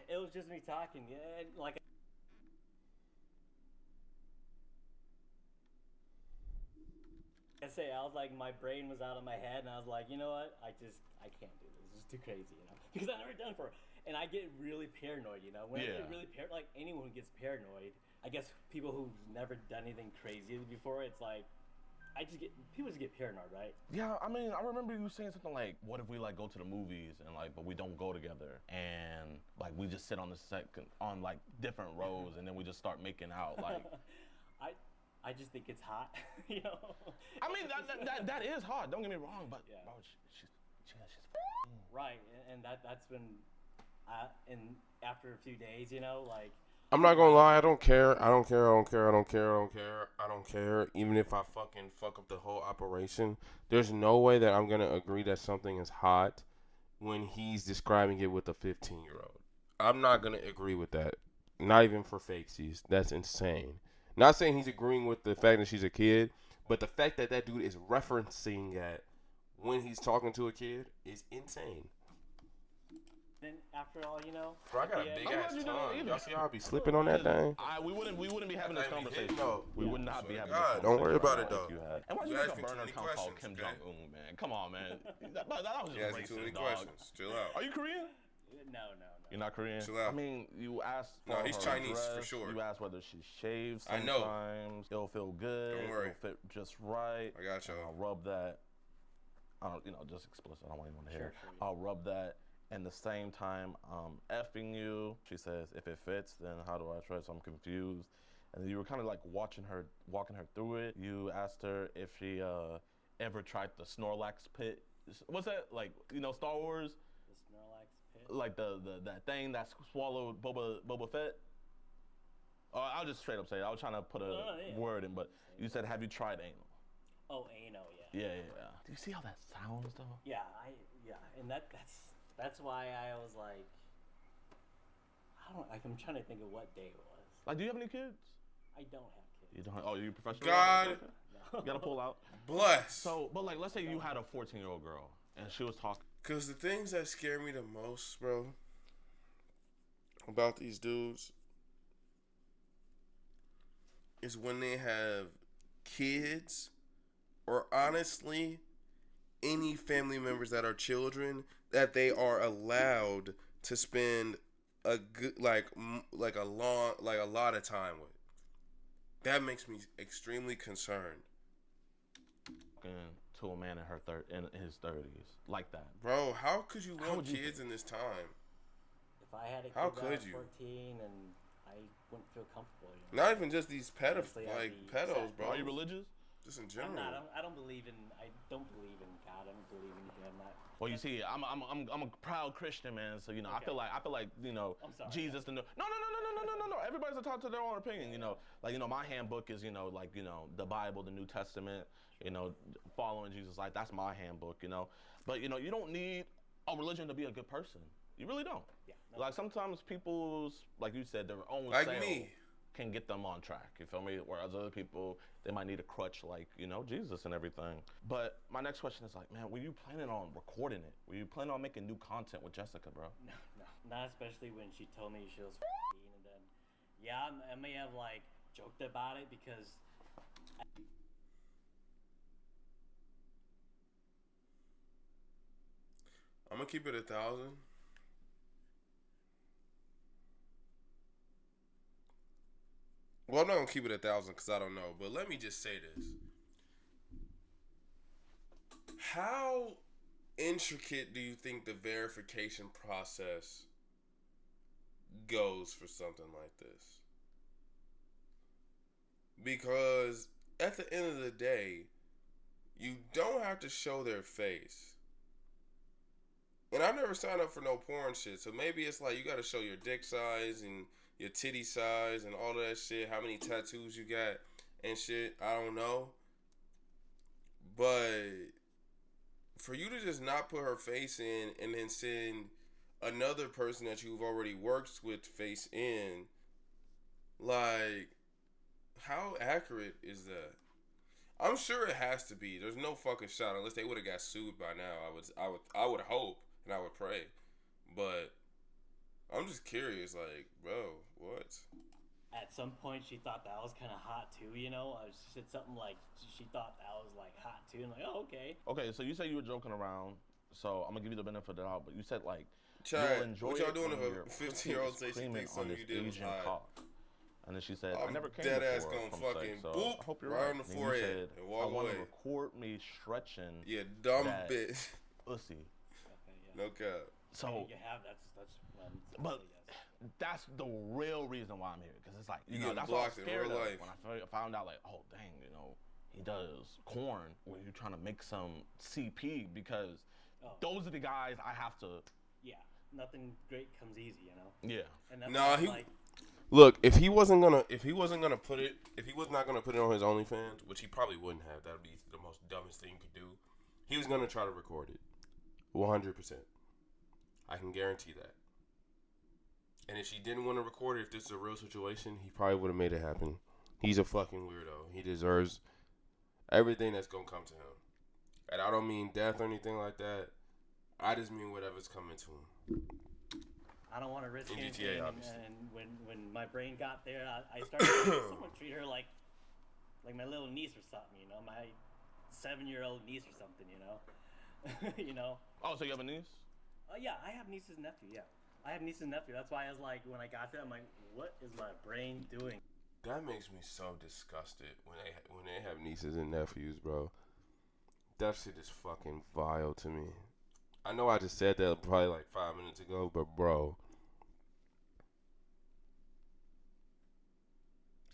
[SPEAKER 3] It was just me talking. Yeah, like. I say, I was like, my brain was out of my head, and I was like, you know what? I can't do this. It's too crazy, you know, because I've never done it before, and I get really paranoid, you know. When I get really like anyone who gets paranoid, I guess people who've never done anything crazy before, it's like, people just get paranoid, right?
[SPEAKER 2] Yeah, I mean, I remember you saying something like, "What if we like go to the movies and like, but we don't go together, and like we just sit on the second on like different rows, and then we just start making out." Like,
[SPEAKER 3] I just think it's hot, you know.
[SPEAKER 2] I mean, that is hard. Don't get me wrong, but
[SPEAKER 3] Yeah.
[SPEAKER 2] bro, she's
[SPEAKER 3] Right, and that's been, and after a few days, you know, like.
[SPEAKER 1] I'm not gonna lie, I don't care. I don't care. I don't care. I don't care. I don't care. I don't care. Even if I fucking fuck up the whole operation, there's no way that I'm gonna agree that something is hot when he's describing it with a 15-year-old. I'm not gonna agree with that. Not even for fakesies. That's insane. Not saying he's agreeing with the fact that she's a kid, but the fact that that dude is referencing that when he's talking to a kid is insane.
[SPEAKER 3] Then after all, you know.
[SPEAKER 1] Bro, I got a
[SPEAKER 3] yeah,
[SPEAKER 1] big
[SPEAKER 2] I'm
[SPEAKER 1] ass
[SPEAKER 2] glad you didn't
[SPEAKER 1] tongue.
[SPEAKER 2] either.
[SPEAKER 1] Y'all see how I be slipping on that thing?
[SPEAKER 2] we wouldn't be having this
[SPEAKER 1] That thing be
[SPEAKER 2] conversation.
[SPEAKER 1] hitting, though.
[SPEAKER 2] We would not be
[SPEAKER 1] Swear to
[SPEAKER 2] having
[SPEAKER 1] God,
[SPEAKER 2] this conversation.
[SPEAKER 1] don't worry about
[SPEAKER 2] right
[SPEAKER 1] it,
[SPEAKER 2] now
[SPEAKER 1] though.
[SPEAKER 2] if you had. And why'd you
[SPEAKER 1] You
[SPEAKER 2] make a
[SPEAKER 1] asking too
[SPEAKER 2] burner
[SPEAKER 1] many
[SPEAKER 2] account called
[SPEAKER 1] questions,
[SPEAKER 2] Kim
[SPEAKER 1] okay?
[SPEAKER 2] Jong Un, man? Come on, man. That was
[SPEAKER 1] You
[SPEAKER 2] just
[SPEAKER 1] asking too many
[SPEAKER 2] racist, dog.
[SPEAKER 1] questions. Chill out.
[SPEAKER 2] Are you Korean?
[SPEAKER 3] No.
[SPEAKER 2] You're not Korean?
[SPEAKER 1] Chill out.
[SPEAKER 2] I mean, you asked
[SPEAKER 1] No,
[SPEAKER 2] for
[SPEAKER 1] he's
[SPEAKER 2] her
[SPEAKER 1] Chinese, for
[SPEAKER 2] address,
[SPEAKER 1] sure.
[SPEAKER 2] You asked whether she shaves
[SPEAKER 1] I know.
[SPEAKER 2] sometimes. It'll feel good.
[SPEAKER 1] Don't worry.
[SPEAKER 2] It'll fit just right.
[SPEAKER 1] I got y'all.
[SPEAKER 2] I'll rub that. I don't, just explicit. I don't want anyone to hear.
[SPEAKER 3] Sure.
[SPEAKER 2] I'll rub that. And the same time, I'm effing you. She says, if it fits, then how do I trust? I'm confused. And then you were kind of like walking her through it. You asked her if she ever tried the Snorlax pit. What's that? Like, Star Wars?
[SPEAKER 3] The Snorlax pit.
[SPEAKER 2] Like that thing that swallowed Boba Fett? I'll just straight up say it. I was trying to put a word in, but you said, have you tried anal?
[SPEAKER 3] Oh, anal, yeah.
[SPEAKER 2] Yeah. Do you see how that sounds, though?
[SPEAKER 3] Yeah, and that's why I was like, I'm trying to think of what day it was.
[SPEAKER 2] Like, do you have any kids?
[SPEAKER 3] I don't have kids.
[SPEAKER 2] You don't. Oh, you professional?
[SPEAKER 1] God
[SPEAKER 2] Okay. You gotta pull out.
[SPEAKER 1] bless.
[SPEAKER 2] So, but like, let's say you had a 14-year-old girl and she was talking.
[SPEAKER 1] Because the things that scare me the most, bro, about these dudes is when they have kids or honestly any family members that are children that they are allowed to spend a good like a lot of time with. That makes me extremely concerned.
[SPEAKER 2] To a man in in his 30s like that.
[SPEAKER 1] Bro, how could you
[SPEAKER 2] How
[SPEAKER 1] want
[SPEAKER 2] would you
[SPEAKER 1] kids in this time?
[SPEAKER 3] If I had a kid
[SPEAKER 1] How
[SPEAKER 3] that
[SPEAKER 1] could
[SPEAKER 3] was
[SPEAKER 1] you?
[SPEAKER 3] 14 and I wouldn't feel comfortable, you know.
[SPEAKER 1] Not even just these
[SPEAKER 3] Obviously, I'd be
[SPEAKER 1] pedos,
[SPEAKER 3] upset.
[SPEAKER 1] bro.
[SPEAKER 2] Are you religious?
[SPEAKER 1] Just in
[SPEAKER 3] I'm
[SPEAKER 1] general.
[SPEAKER 3] not. I don't believe in. I don't believe in God. I don't believe in him.
[SPEAKER 2] Well, you see, I'm a proud Christian, man. So you know,
[SPEAKER 3] Okay.
[SPEAKER 2] I feel like you know,
[SPEAKER 3] I'm sorry.
[SPEAKER 2] Jesus. No. Everybody's entitled to their own opinion. You know, like you know, my handbook is like the Bible, the New Testament. You know, following Jesus, like that's my handbook. You know, but you know, you don't need a religion to be a good person. You really don't.
[SPEAKER 3] Yeah. No.
[SPEAKER 2] Like sometimes people's, like you said, their own
[SPEAKER 1] Like
[SPEAKER 2] self
[SPEAKER 1] me.
[SPEAKER 2] can get them on track. You feel me? Whereas other people, they might need a crutch like, Jesus and everything. But my next question is like, man, were you planning on recording it? Were you planning on making new content with Jessica, bro?
[SPEAKER 3] No. Not especially when she told me she was 14, and then, yeah, I may have like joked about it because.
[SPEAKER 1] I'm gonna keep it 1,000. Well, I'm not gonna keep it 1,000 because I don't know. But let me just say this: how intricate do you think the verification process goes for something like this? Because at the end of the day, you don't have to show their face. And I never signed up for no porn shit, so maybe it's like you gotta show your dick size and your titty size and all that shit, how many tattoos you got and shit. I don't know. But for you to just not put her face in and then send another person that you've already worked with face in, like, how accurate is that? I'm sure it has to be. There's no fucking shot unless they would have got sued by now. I would hope and I would pray, but I'm just curious. Like, bro, what?
[SPEAKER 3] At some point, she thought that was kind of hot too. You know, she said something like she thought that was like hot too, and like, oh, okay.
[SPEAKER 2] Okay, so you said you were joking around, so I'm gonna give you the benefit of the doubt, but you said like
[SPEAKER 1] Chad,
[SPEAKER 2] you'll enjoy
[SPEAKER 1] what y'all
[SPEAKER 2] it
[SPEAKER 1] doing
[SPEAKER 2] when
[SPEAKER 1] if
[SPEAKER 2] your
[SPEAKER 1] a 15-year-old
[SPEAKER 2] pussy
[SPEAKER 1] say
[SPEAKER 2] is
[SPEAKER 1] she
[SPEAKER 2] creaming
[SPEAKER 1] thinks
[SPEAKER 2] on
[SPEAKER 1] something
[SPEAKER 2] this
[SPEAKER 1] you did was
[SPEAKER 2] Asian
[SPEAKER 1] hot?
[SPEAKER 2] cock? And then she said, I
[SPEAKER 1] I'm
[SPEAKER 2] never came
[SPEAKER 1] dead ass
[SPEAKER 2] before
[SPEAKER 1] gonna
[SPEAKER 2] from
[SPEAKER 1] fucking
[SPEAKER 2] sex, so
[SPEAKER 1] boop
[SPEAKER 2] I hope you're
[SPEAKER 1] right
[SPEAKER 2] right.
[SPEAKER 1] on the
[SPEAKER 2] And you
[SPEAKER 1] forehead
[SPEAKER 2] said,
[SPEAKER 1] and walk
[SPEAKER 2] I want to
[SPEAKER 1] away.
[SPEAKER 2] record me stretching
[SPEAKER 1] Yeah, dumb
[SPEAKER 2] that
[SPEAKER 1] bitch.
[SPEAKER 2] pussy.
[SPEAKER 3] Okay, yeah.
[SPEAKER 1] No cap.
[SPEAKER 2] So,
[SPEAKER 3] You have that's
[SPEAKER 2] but
[SPEAKER 3] yes.
[SPEAKER 2] that's the real reason why I'm here, because it's like,
[SPEAKER 1] You
[SPEAKER 2] know,
[SPEAKER 1] getting
[SPEAKER 2] that's what I was
[SPEAKER 1] blocked in
[SPEAKER 2] scared
[SPEAKER 1] real
[SPEAKER 2] of
[SPEAKER 1] life.
[SPEAKER 2] when I found out, like, oh, dang, he does corn when you're trying to make some CP, because those are the guys I have to.
[SPEAKER 3] Yeah, nothing great comes easy, you know.
[SPEAKER 2] Yeah.
[SPEAKER 3] And that's
[SPEAKER 1] Nah,
[SPEAKER 3] why,
[SPEAKER 1] he.
[SPEAKER 3] like,
[SPEAKER 1] Look, if he was not gonna put it on his OnlyFans, which he probably wouldn't have, that would be the most dumbest thing you could do. He was gonna try to record it, 100%. I can guarantee that. And if she didn't want to record it, if this is a real situation, he probably would have made it happen. He's a fucking weirdo. He deserves everything that's gonna come to him. And I don't mean death or anything like that. I just mean whatever's coming to him.
[SPEAKER 3] I don't want to risk
[SPEAKER 1] In
[SPEAKER 3] anything.
[SPEAKER 1] GTA, obviously.
[SPEAKER 3] And when my brain got there, I started to someone treat her like my little niece or something, you know, my 7-year-old niece or something, you know, you know.
[SPEAKER 2] Oh, so you have a niece?
[SPEAKER 3] Yeah, I have nieces and nephew. Yeah, I have nieces and nephew. That's why I was like, when I got there, I'm like, what is my brain doing?
[SPEAKER 1] That makes me so disgusted when they have nieces and nephews, bro. That shit is fucking vile to me. I know I just said that probably like 5 minutes ago, but bro,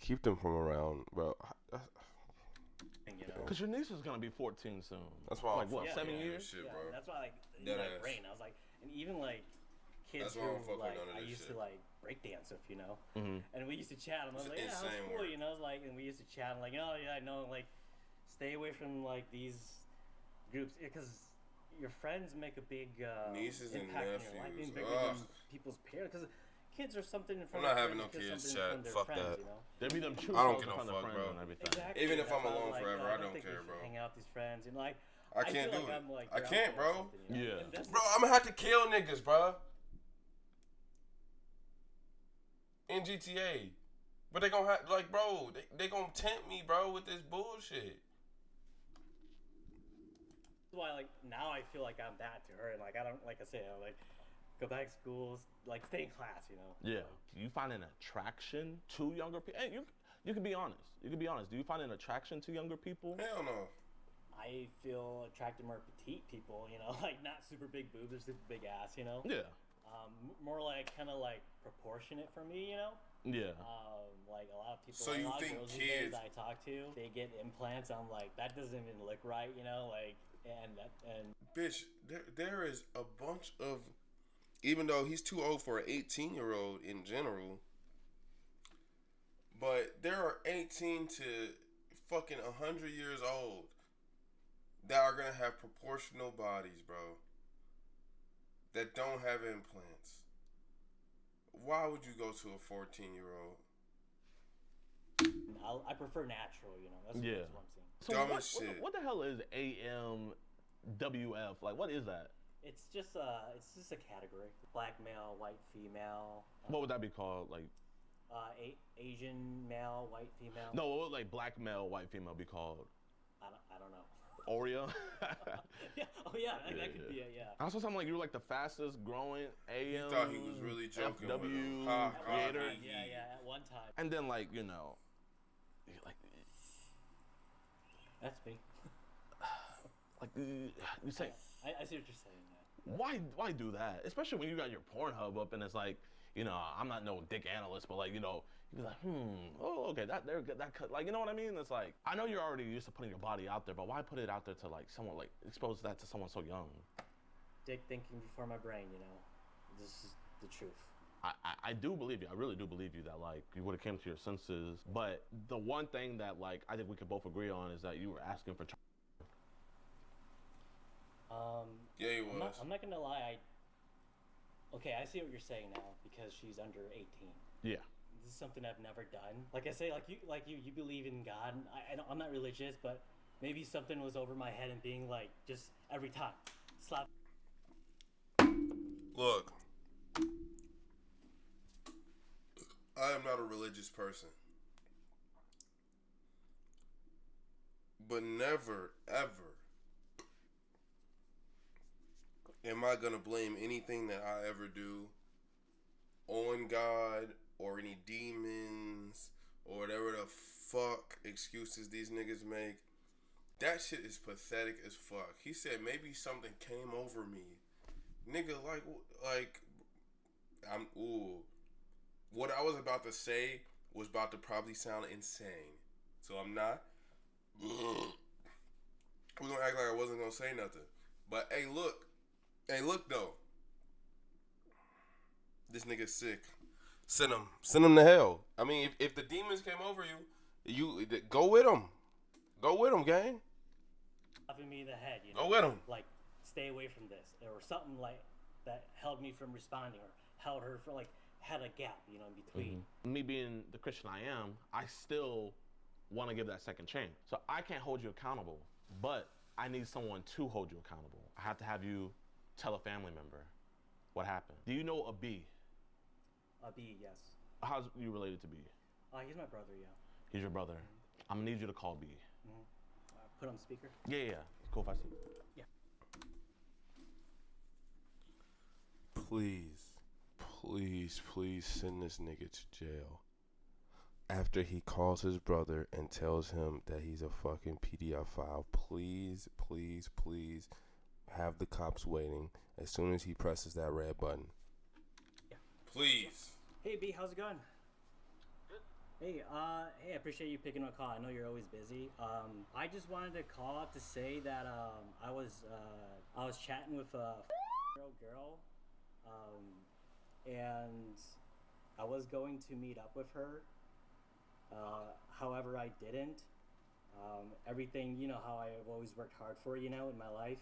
[SPEAKER 1] keep them from around, bro.
[SPEAKER 3] You know.
[SPEAKER 2] Because your niece is going to be 14 soon.
[SPEAKER 1] That's why
[SPEAKER 2] like,
[SPEAKER 1] I'm
[SPEAKER 2] what,
[SPEAKER 1] fucking
[SPEAKER 2] 7
[SPEAKER 1] on
[SPEAKER 2] years?
[SPEAKER 1] this shit,
[SPEAKER 3] Yeah,
[SPEAKER 1] bro.
[SPEAKER 3] that's why, like, in
[SPEAKER 1] Dead
[SPEAKER 3] my
[SPEAKER 1] ass.
[SPEAKER 3] brain, I was like, and even like kids
[SPEAKER 1] That's why I'm
[SPEAKER 3] who
[SPEAKER 1] fucking
[SPEAKER 3] like
[SPEAKER 1] none of
[SPEAKER 3] I
[SPEAKER 1] this
[SPEAKER 3] used
[SPEAKER 1] shit.
[SPEAKER 3] to like breakdance with, you know,
[SPEAKER 2] Mm-hmm.
[SPEAKER 3] and we used to chat. And I was
[SPEAKER 1] It's
[SPEAKER 3] like, yeah, how's
[SPEAKER 1] insane
[SPEAKER 3] school,
[SPEAKER 1] work.
[SPEAKER 3] you know? I was like, and we used to chat. I'm like, oh yeah, I know, like, stay away from like these groups because your friends make a big
[SPEAKER 1] Nieces and
[SPEAKER 3] impact in your life,
[SPEAKER 1] nephews.
[SPEAKER 3] bigger
[SPEAKER 1] Ugh.
[SPEAKER 3] than people's parents. Because kids are something in
[SPEAKER 1] I'm
[SPEAKER 3] front
[SPEAKER 1] not
[SPEAKER 3] of
[SPEAKER 1] having
[SPEAKER 3] friends
[SPEAKER 1] no
[SPEAKER 3] because
[SPEAKER 1] kids,
[SPEAKER 3] something in
[SPEAKER 1] chat.
[SPEAKER 3] front of their
[SPEAKER 1] Fuck
[SPEAKER 3] friends,
[SPEAKER 1] that.
[SPEAKER 3] you know?
[SPEAKER 2] There be them true
[SPEAKER 1] I don't
[SPEAKER 2] souls
[SPEAKER 1] give
[SPEAKER 2] in
[SPEAKER 1] no
[SPEAKER 2] front of
[SPEAKER 1] fuck,
[SPEAKER 2] friends
[SPEAKER 1] bro.
[SPEAKER 2] and everything.
[SPEAKER 3] Exactly.
[SPEAKER 1] Even if
[SPEAKER 3] that's
[SPEAKER 1] I'm
[SPEAKER 3] why
[SPEAKER 1] alone
[SPEAKER 3] like,
[SPEAKER 1] forever, I don't
[SPEAKER 3] think
[SPEAKER 1] care,
[SPEAKER 3] we should
[SPEAKER 1] bro.
[SPEAKER 3] hang out with these friends and like.
[SPEAKER 1] I can't
[SPEAKER 3] feel
[SPEAKER 1] do
[SPEAKER 3] like
[SPEAKER 1] it.
[SPEAKER 3] I'm, like,
[SPEAKER 1] I
[SPEAKER 3] you're out
[SPEAKER 1] can't,
[SPEAKER 3] there or
[SPEAKER 1] bro.
[SPEAKER 3] something, you know?
[SPEAKER 2] Yeah.
[SPEAKER 3] And that's
[SPEAKER 1] Bro, I'm gonna have to kill niggas, bro. In GTA. But they gonna have, like, bro, they gonna tempt me, bro, with this bullshit.
[SPEAKER 3] That's why, like, now I feel like I'm that to her, and like I don't, like I said, I like go back to school, like stay in class, you know.
[SPEAKER 2] Yeah. Do you find an attraction to younger people? Hey, you can be honest. You can be honest. Do you find an attraction to younger people?
[SPEAKER 1] Hell no.
[SPEAKER 3] I feel attracted more petite people, you know, like not super big boobs or super big ass, you know.
[SPEAKER 2] Yeah.
[SPEAKER 3] More like kind of like proportionate for me, you know.
[SPEAKER 2] Yeah.
[SPEAKER 3] Like a lot of people,
[SPEAKER 1] So
[SPEAKER 3] like,
[SPEAKER 1] you
[SPEAKER 3] a lot
[SPEAKER 1] think
[SPEAKER 3] of girls these days
[SPEAKER 1] kids-
[SPEAKER 3] I talk to, they get implants. I'm like, that doesn't even look right, you know, like, and
[SPEAKER 1] Bitch, there is a bunch of, even though he's too old for an 18-year-old in general, but there are 18 to fucking 100 years old that are gonna have proportional bodies, bro, that don't have implants. Why would you go to a 14-year-old?
[SPEAKER 3] I prefer natural, you know. That's what I'm saying.
[SPEAKER 2] So
[SPEAKER 1] Dumb
[SPEAKER 2] what,
[SPEAKER 1] as shit.
[SPEAKER 2] what the hell is AMWF? Like, what is that?
[SPEAKER 3] It's just a category. Black male, white female.
[SPEAKER 2] What would that be called? Like,
[SPEAKER 3] Asian male, white female.
[SPEAKER 2] no, what would like black male, white female be called?
[SPEAKER 3] I don't know.
[SPEAKER 2] Oreo?
[SPEAKER 3] Yeah. Oh yeah, that could be it. Yeah.
[SPEAKER 2] I saw something like you were like the fastest growing AM.
[SPEAKER 1] He thought he was really joking with him.
[SPEAKER 2] FW
[SPEAKER 1] Ha, ha,
[SPEAKER 2] creator.
[SPEAKER 1] he.
[SPEAKER 3] Yeah. At one time.
[SPEAKER 2] And then like, you know, like
[SPEAKER 3] That's me.
[SPEAKER 2] you say,
[SPEAKER 3] I see what you're saying. Yeah.
[SPEAKER 2] why do that? Especially when you got your Pornhub up and it's like, you know, I'm not no dick analyst, but like, you know, you'd be like, oh, okay, that cut, like, you know what I mean? It's like, I know you're already used to putting your body out there, but why put it out there to like someone, like expose that to someone so young?
[SPEAKER 3] Dick thinking before my brain, you know. This is the truth.
[SPEAKER 2] I do believe you. I really do believe you that like you would have came to your senses. But the one thing that like I think we could both agree on is that you were asking for.
[SPEAKER 1] Yeah, he was.
[SPEAKER 3] I'm not gonna lie. Okay, I see what you're saying now because she's under 18.
[SPEAKER 2] Yeah.
[SPEAKER 3] This is something I've never done. Like I say, like you believe in God. I'm not religious, but maybe something was over my head and being like just every time slap.
[SPEAKER 1] Look, I am not a religious person. But never, ever am I going to blame anything that I ever do on God or any demons or whatever the fuck excuses these niggas make. That shit is pathetic as fuck. He said maybe something came over me. Nigga, what I was about to say was about to probably sound insane. So I'm not. We're gonna act like I wasn't gonna say nothing. But hey, look though. This nigga's sick. Send him to hell. I mean, if the demons came over you go with them. Go with them, gang.
[SPEAKER 3] Slapping me in the head, you know.
[SPEAKER 1] Go with them.
[SPEAKER 3] Like, stay away from this, or something like that held me from responding, or held her for like had a gap, you know, in between.
[SPEAKER 2] Me being the Christian I am, I still want to give that second chance. So I can't hold you accountable, but I need someone to hold you accountable. I have to have you tell a family member what happened. Do you know a B?
[SPEAKER 3] A B, yes.
[SPEAKER 2] How's you related to B?
[SPEAKER 3] He's my brother, yeah.
[SPEAKER 2] He's your brother. I'm gonna need you to call B.
[SPEAKER 3] Put on speaker.
[SPEAKER 2] Yeah. It's cool if I see.
[SPEAKER 3] Yeah.
[SPEAKER 1] Please send this nigga to jail. After he calls his brother and tells him that he's a fucking PDF file, please have the cops waiting as soon as he presses that red button.
[SPEAKER 3] Yeah.
[SPEAKER 1] Please.
[SPEAKER 3] Hey B, how's it going? Hey, I appreciate you picking my call. I know you're always busy. I just wanted to call to say that I was chatting with a girl, and I was going to meet up with her. However, I didn't. Everything, you know how I've always worked hard for, you know, in my life.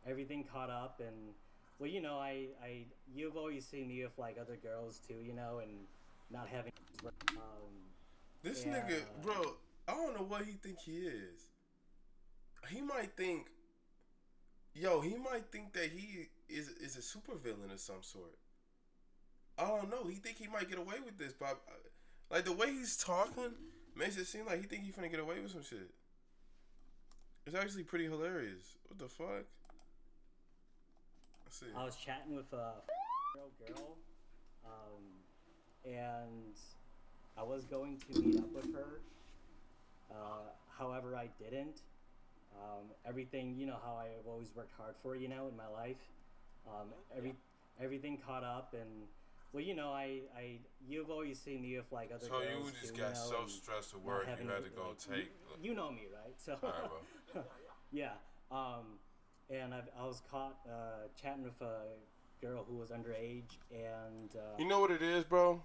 [SPEAKER 3] Everything caught up, and Well, you've always seen me with like other girls too, and not having.
[SPEAKER 1] This
[SPEAKER 3] And
[SPEAKER 1] nigga, bro, I don't know what he think he is. He might think, he might think that he is a supervillain of some sort. I don't know. He think he might get away with this, but like the way he's talking makes it seem like he think he finna get away with some shit. It's actually pretty hilarious. What the fuck? Let's see.
[SPEAKER 3] I was chatting with a girl, and I was going to meet up with her. However, I didn't. Everything, how I've always worked hard for, in my life. Everything caught up, and well, you've always seen me with like other girls.
[SPEAKER 1] So you just
[SPEAKER 3] too,
[SPEAKER 1] got so stressed with work, you had to go take.
[SPEAKER 3] You know me, right? So.
[SPEAKER 1] All right, bro.
[SPEAKER 3] Yeah. And I was caught chatting with a girl who was underage, and
[SPEAKER 1] you know what it is, bro?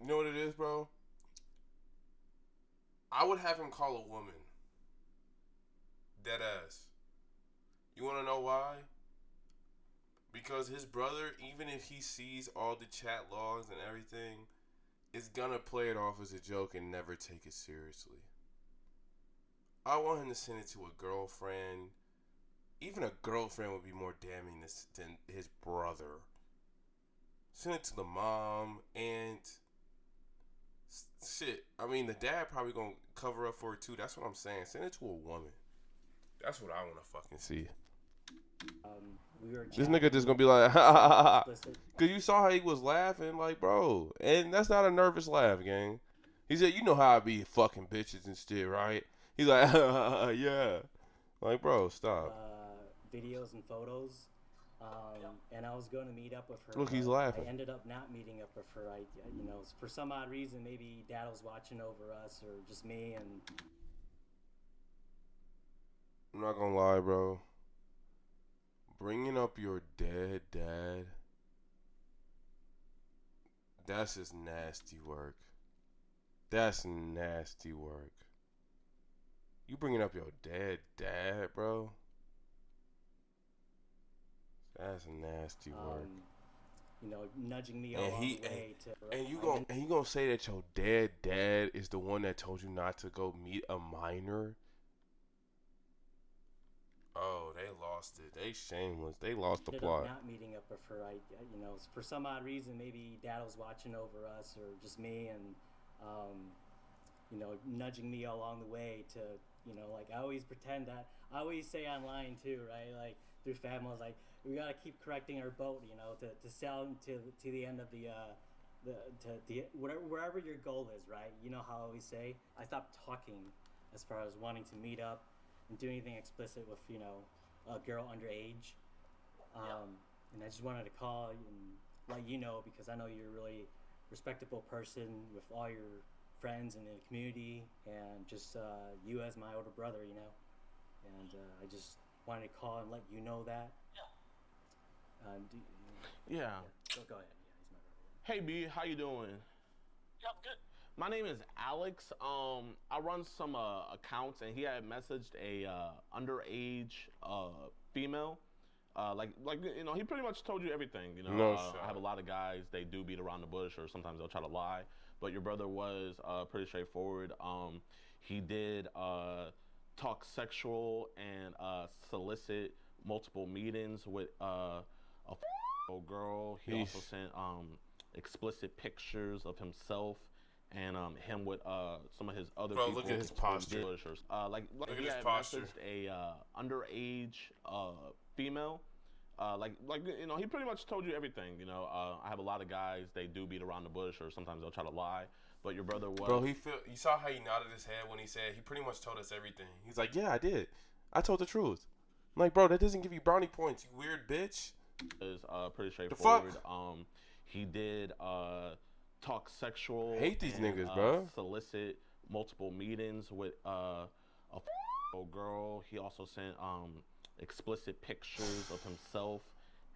[SPEAKER 1] You know what it is, bro? I would have him call a woman. Dead ass. You want to know why? Because his brother, even if he sees all the chat logs and everything, is gonna play it off as a joke and never take it seriously. I want him to send it to a girlfriend. Even a girlfriend would be more damning than his brother. Send it to the mom, aunt. Shit. I mean, the dad probably gonna cover up for it too. That's what I'm saying. Send it to a woman. That's what I want to fucking see. This nigga just gonna be like, ha ha ha ha. Cause you saw how he was laughing, like, bro. And that's not a nervous laugh, gang. He said, you know how I be fucking bitches and shit, right? He's like, yeah. Like, bro, stop.
[SPEAKER 3] Videos and photos. And I was going to meet up with her.
[SPEAKER 1] Look, he's laughing.
[SPEAKER 3] I ended up not meeting up with her. For some odd reason, maybe Dad was watching over us, or just me. And
[SPEAKER 1] I'm not gonna lie, bro. Bringing up your dead dad, that's just nasty work. That's nasty work. You bringing up your dead dad, bro? That's nasty work.
[SPEAKER 3] Nudging me along the way to.
[SPEAKER 1] And you gonna say that your dead dad is the one that told you not to go meet a minor? Oh, they lost it. They shameless. They lost the plot.
[SPEAKER 3] Not meeting up with her. For some odd reason, maybe Dad was watching over us, or just me, and nudging me along the way to, like I always pretend that I always say online too, right? Like through family, like we gotta keep correcting our boat, to sail to the end of the wherever your goal is, right? You know how I always say I stopped talking as far as wanting to meet up and do anything explicit with a girl underage, and I just wanted to call and let you know, because I know you're a really respectable person with all your friends and in the community, and just you as my older brother, and I just wanted to call and let you know that.
[SPEAKER 2] Yeah.
[SPEAKER 3] Go ahead. Yeah, he's my brother.
[SPEAKER 2] Hey B, how you doing?
[SPEAKER 4] Yeah, I'm good.
[SPEAKER 2] My name is Alex. I run some accounts, and he had messaged a underage female. He pretty much told you everything. I have a lot of guys, they do beat around the bush, or sometimes they'll try to lie. But your brother was pretty straightforward. He did talk sexual and solicit multiple meetings with a girl. He also sent explicit pictures of himself and him with some of his other people.
[SPEAKER 1] Look at his posture.
[SPEAKER 2] Look at his posture. Messaged a underage female. He pretty much told you everything. I have a lot of guys, they do beat around the bush, or sometimes they'll try to lie. But your brother was.
[SPEAKER 1] Bro, you saw how he nodded his head when he said he pretty much told us everything. He's like, yeah, I did. I told the truth. I'm like, bro, that doesn't give you brownie points, you weird bitch.
[SPEAKER 2] Is pretty straightforward.
[SPEAKER 1] The fuck?
[SPEAKER 2] He did talk sexual.
[SPEAKER 1] I hate these
[SPEAKER 2] and,
[SPEAKER 1] niggas, bro.
[SPEAKER 2] Solicit multiple meetings with a girl. He also sent explicit pictures of himself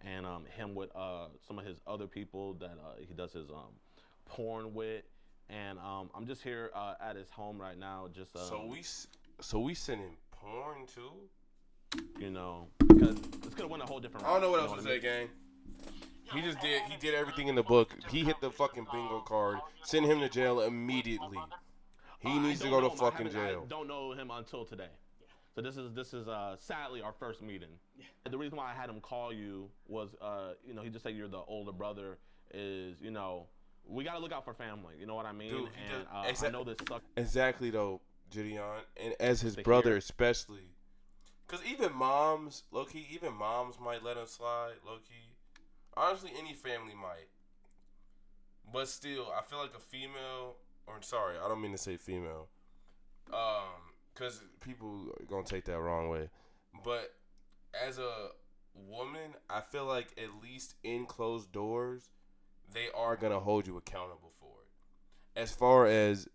[SPEAKER 2] and him with some of his other people that he does his porn with. And I'm just here at his home right now. Just
[SPEAKER 1] so we sending porn too.
[SPEAKER 2] Because it's gonna win a whole different.
[SPEAKER 1] I don't know what else to say, gang. He did everything in the book. He hit the fucking bingo card. Send him to jail immediately. He needs to go to fucking jail.
[SPEAKER 2] I don't know him until today. So this is sadly our first meeting. The reason why I had him call you was, he just said you're the older brother. Is we gotta look out for family. You know what I mean?
[SPEAKER 1] Dude,
[SPEAKER 2] and I know this sucks.
[SPEAKER 1] Exactly though, Gideon, and as his brother especially, because even moms might let him slide, low key. Honestly, any family might, but still, I feel like a female. Or sorry, I don't mean to say female. Because people are gonna take that wrong way. But as a woman, I feel like at least in closed doors, they are gonna hold you accountable for it. As far as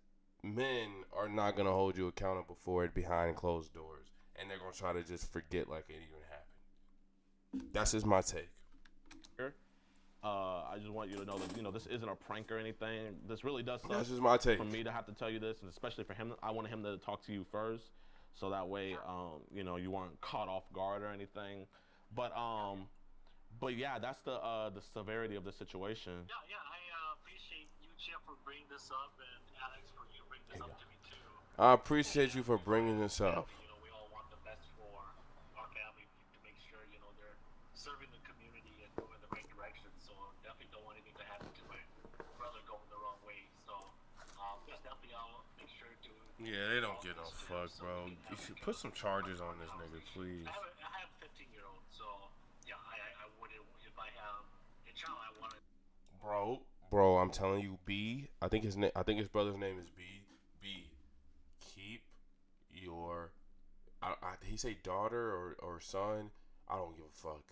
[SPEAKER 1] men are not gonna hold you accountable for it behind closed doors, and they're gonna try to just forget like it even happened. That's just my take.
[SPEAKER 2] I just want you to know that this isn't a prank or anything. This really does suck.
[SPEAKER 1] That's just my take.
[SPEAKER 2] For me to have to tell you this, and especially for him, I wanted him to talk to you first, so that way, you weren't caught off guard or anything. But yeah, that's the severity of the situation.
[SPEAKER 4] Yeah. I appreciate you, Chip, for bringing this up, and Alex, for you bringing this up to me too.
[SPEAKER 1] I appreciate you for bringing this up.
[SPEAKER 4] We all want the best for our family to make sure they're serving the community and going in the right direction. So definitely don't want anything to happen to my brother going the wrong way. So just definitely I'll make sure to.
[SPEAKER 1] Yeah, they don't get no fuck, bro. You should put some charges on this nigga, please.
[SPEAKER 4] I have a 15-year-old, so yeah, I wouldn't. If I have a child, I want to.
[SPEAKER 1] Bro, I'm telling you, B. I think his brother's name is B. B. Keep your. He say daughter or son. I don't give a fuck.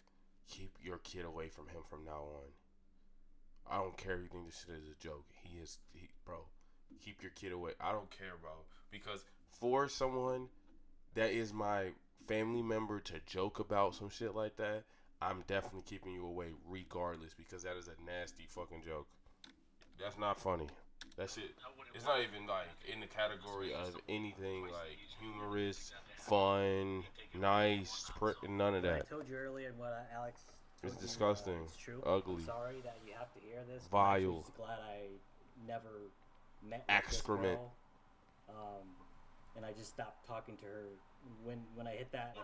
[SPEAKER 1] Keep your kid away from him from now on. I don't care if you think this shit is a joke. Bro. Keep your kid away. I don't care, bro. Because for someone that is my family member to joke about some shit like that, I'm definitely keeping you away regardless, because that is a nasty fucking joke. That's not funny. That shit, it's not even like in the category of anything like humorous, fun, nice, none of that.
[SPEAKER 3] I told you earlier what Alex told
[SPEAKER 1] It's disgusting.
[SPEAKER 3] It's true.
[SPEAKER 1] Ugly.
[SPEAKER 3] I'm sorry that you have to hear this.
[SPEAKER 1] Vile.
[SPEAKER 3] I'm just glad I never met
[SPEAKER 1] Excrement.
[SPEAKER 3] this girl. And I just stopped talking to her when I hit that.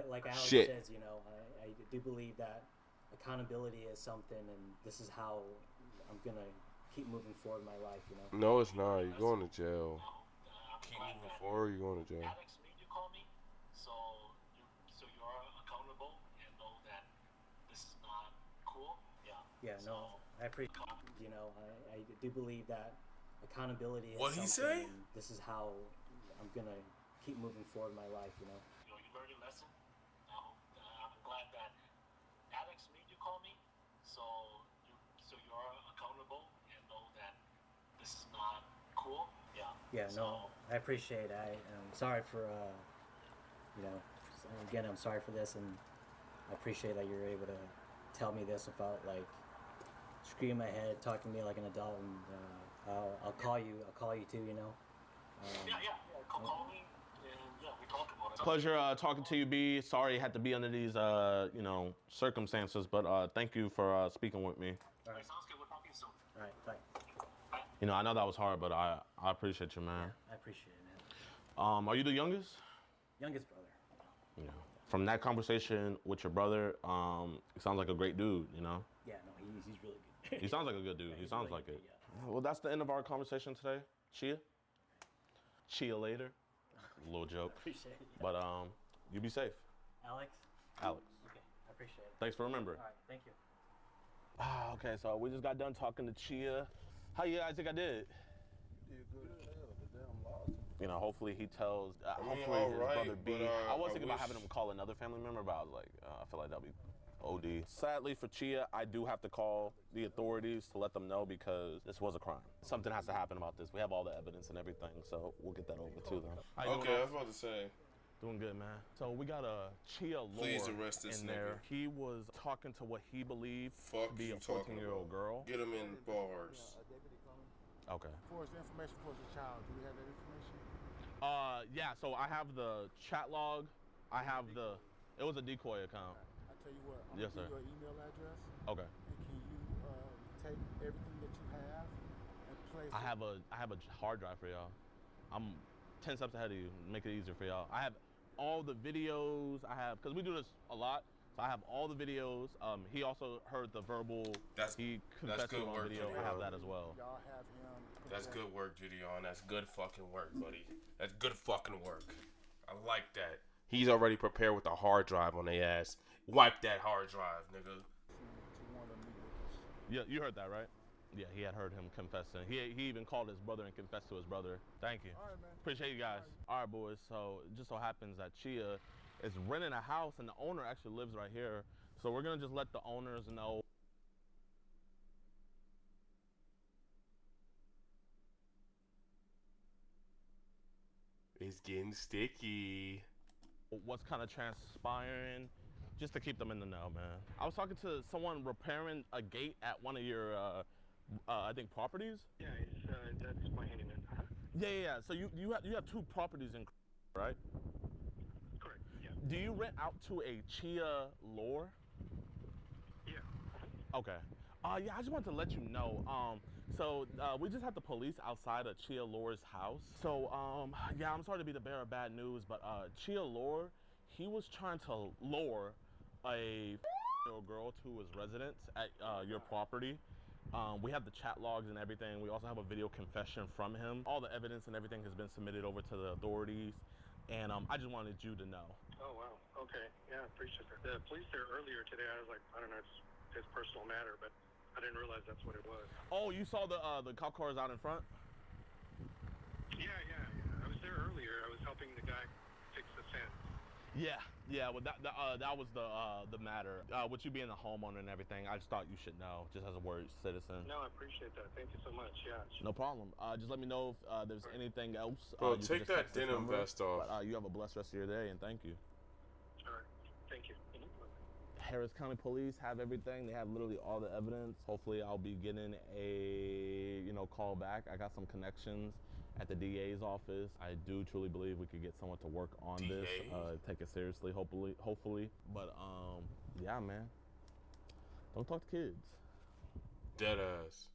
[SPEAKER 3] Like Alex
[SPEAKER 1] Shit.
[SPEAKER 3] says, I do believe that accountability is something, and this is how I'm gonna keep moving forward in my life.
[SPEAKER 1] No, it's not. You're going to jail. Keep moving forward. You're going to jail.
[SPEAKER 4] Alex made you call me, so you're accountable and know that this is not cool. Yeah.
[SPEAKER 3] Yeah. No, I appreciate. I do believe that accountability is
[SPEAKER 1] What he
[SPEAKER 3] something,
[SPEAKER 1] say?
[SPEAKER 3] and this is how I'm gonna keep moving forward in my life.
[SPEAKER 4] You learned your lesson. I'm glad that Alex made you call me, so you're accountable and know that this is not cool. Yeah.
[SPEAKER 3] Yeah, no, I appreciate it. I'm sorry for, again, I'm sorry for this, and I appreciate that you're able to tell me this without, screaming my head, talking to me like an adult, and I'll call you too,
[SPEAKER 4] Yeah. Call me, and yeah, we talk about it.
[SPEAKER 2] Pleasure talking to you, B. Sorry it had to be under these, circumstances, but thank you for speaking with me.
[SPEAKER 3] All right.
[SPEAKER 4] Sounds good. We'll talk to you soon.
[SPEAKER 3] All right, bye.
[SPEAKER 2] I know that was hard, but I appreciate you, man.
[SPEAKER 3] I appreciate it, man.
[SPEAKER 2] Are you the youngest?
[SPEAKER 3] Youngest brother.
[SPEAKER 2] Yeah. From that conversation with your brother, he sounds like a great dude,
[SPEAKER 3] Yeah, no, he's really good.
[SPEAKER 2] He sounds like a good dude.
[SPEAKER 3] Yeah,
[SPEAKER 2] He
[SPEAKER 3] he's
[SPEAKER 2] sounds
[SPEAKER 3] really
[SPEAKER 2] like
[SPEAKER 3] good,
[SPEAKER 2] it.
[SPEAKER 3] yeah.
[SPEAKER 2] Well, that's the end of our conversation today. Chia later. Little joke.
[SPEAKER 3] Appreciate it.
[SPEAKER 2] But you be safe.
[SPEAKER 3] Alex?
[SPEAKER 2] Alex.
[SPEAKER 3] Okay, I appreciate it.
[SPEAKER 2] Thanks for remembering.
[SPEAKER 3] All right, thank you.
[SPEAKER 2] Okay, so we just got done talking to Chia. How you guys think I did?
[SPEAKER 5] You did good as hell, but damn lost.
[SPEAKER 2] Hopefully he tells. Hopefully
[SPEAKER 1] all
[SPEAKER 2] his
[SPEAKER 1] right,
[SPEAKER 2] brother B.
[SPEAKER 1] but,
[SPEAKER 2] I was
[SPEAKER 1] I
[SPEAKER 2] thinking about
[SPEAKER 1] wish-
[SPEAKER 2] having him call another family member, but I was like, I feel like that'd be OD. Sadly for Chia, I do have to call the authorities to let them know because this was a crime. Something has to happen about this. We have all the evidence and everything, so we'll get that over to them. How you doing,
[SPEAKER 1] Okay, I
[SPEAKER 2] Alex?
[SPEAKER 1] was about to say.
[SPEAKER 2] Doing good, man. So we got a Chia Lord
[SPEAKER 1] Please arrest this
[SPEAKER 2] in there.
[SPEAKER 1] nigga.
[SPEAKER 2] He was talking to what he believed
[SPEAKER 1] Fuck
[SPEAKER 2] to be
[SPEAKER 1] you
[SPEAKER 2] a
[SPEAKER 1] talking
[SPEAKER 2] 14-year-old
[SPEAKER 1] about.
[SPEAKER 2] girl.
[SPEAKER 1] Get him in bars.
[SPEAKER 5] A deputy coming.
[SPEAKER 2] Okay.
[SPEAKER 5] For the information for the child, do we have that information?
[SPEAKER 2] Yeah, so I have the chat log. I have it was a decoy account.
[SPEAKER 5] I tell you what, I'm
[SPEAKER 2] Yes,
[SPEAKER 5] gonna
[SPEAKER 2] sir.
[SPEAKER 5] give you an email address,
[SPEAKER 2] Okay.
[SPEAKER 5] and can you take everything that you have and place
[SPEAKER 2] I have a hard drive for y'all. I'm 10 steps ahead of you. Make it easier for y'all. I have all the videos. Because we do this a lot. So I have all the videos. He also heard the verbal. He confessed
[SPEAKER 1] good
[SPEAKER 2] to it on
[SPEAKER 1] work,
[SPEAKER 2] video.
[SPEAKER 1] Gideon.
[SPEAKER 2] I have that as well.
[SPEAKER 5] Y'all have him.
[SPEAKER 1] That's good work, Gideon. That's good fucking work, buddy. That's good fucking work. I like that. He's already prepared with a hard drive on their ass. Wipe that hard drive, nigga.
[SPEAKER 5] To want to meet with us.
[SPEAKER 2] Yeah, you heard that, right? Yeah, he had heard him confessing. He even called his brother and confessed to his brother. Thank you.
[SPEAKER 5] All right, man.
[SPEAKER 2] Appreciate you guys. All right, boys. So it just so happens that Chia is renting a house and the owner actually lives right here. So we're gonna just let the owners know.
[SPEAKER 1] It's getting sticky.
[SPEAKER 2] What's kind of transpiring, just to keep them in the know, man. I was talking to someone repairing a gate at one of your, I think, properties.
[SPEAKER 4] Yeah, that's my handyman.
[SPEAKER 2] Yeah. So you have two properties in, right?
[SPEAKER 4] Correct. Yeah.
[SPEAKER 2] Do you rent out to a Chia Lore?
[SPEAKER 4] Yeah.
[SPEAKER 2] Okay. Yeah, I just wanted to let you know. So we just had the police outside of Chia Lore's house. So yeah, I'm sorry to be the bearer of bad news, but Chia Lore, he was trying to lure a girl to his residence at your property. We have the chat logs and everything. We also have a video confession from him. All the evidence and everything has been submitted over to the authorities, and I just wanted you to know.
[SPEAKER 4] Oh, wow. Okay. Yeah, I appreciate that. The police there earlier today, I was like, I don't know, it's his personal matter, but I didn't realize that's what it was.
[SPEAKER 2] Oh, you saw the cop cars out in front?
[SPEAKER 4] Yeah. I was there earlier. I was helping the guy fix the fence.
[SPEAKER 2] Yeah. Well, that was the matter. With you being a homeowner and everything, I just thought you should know, just as a word citizen.
[SPEAKER 4] No, I appreciate that. Thank you so much. Yeah.
[SPEAKER 2] No problem. Just let me know if there's anything else.
[SPEAKER 1] Bro,
[SPEAKER 2] you can
[SPEAKER 1] take
[SPEAKER 2] just
[SPEAKER 1] that
[SPEAKER 2] text this
[SPEAKER 1] denim
[SPEAKER 2] number.
[SPEAKER 1] vest off.
[SPEAKER 2] But, you have a blessed rest of your day, and thank you.
[SPEAKER 4] All right. Thank you.
[SPEAKER 2] Harris County Police have everything. They have literally all the evidence. Hopefully, I'll be getting a call back. I got some connections at the DA's office. I do truly believe we could get someone to work on this, take it seriously, hopefully. But yeah, man, don't talk to kids.
[SPEAKER 1] Deadass.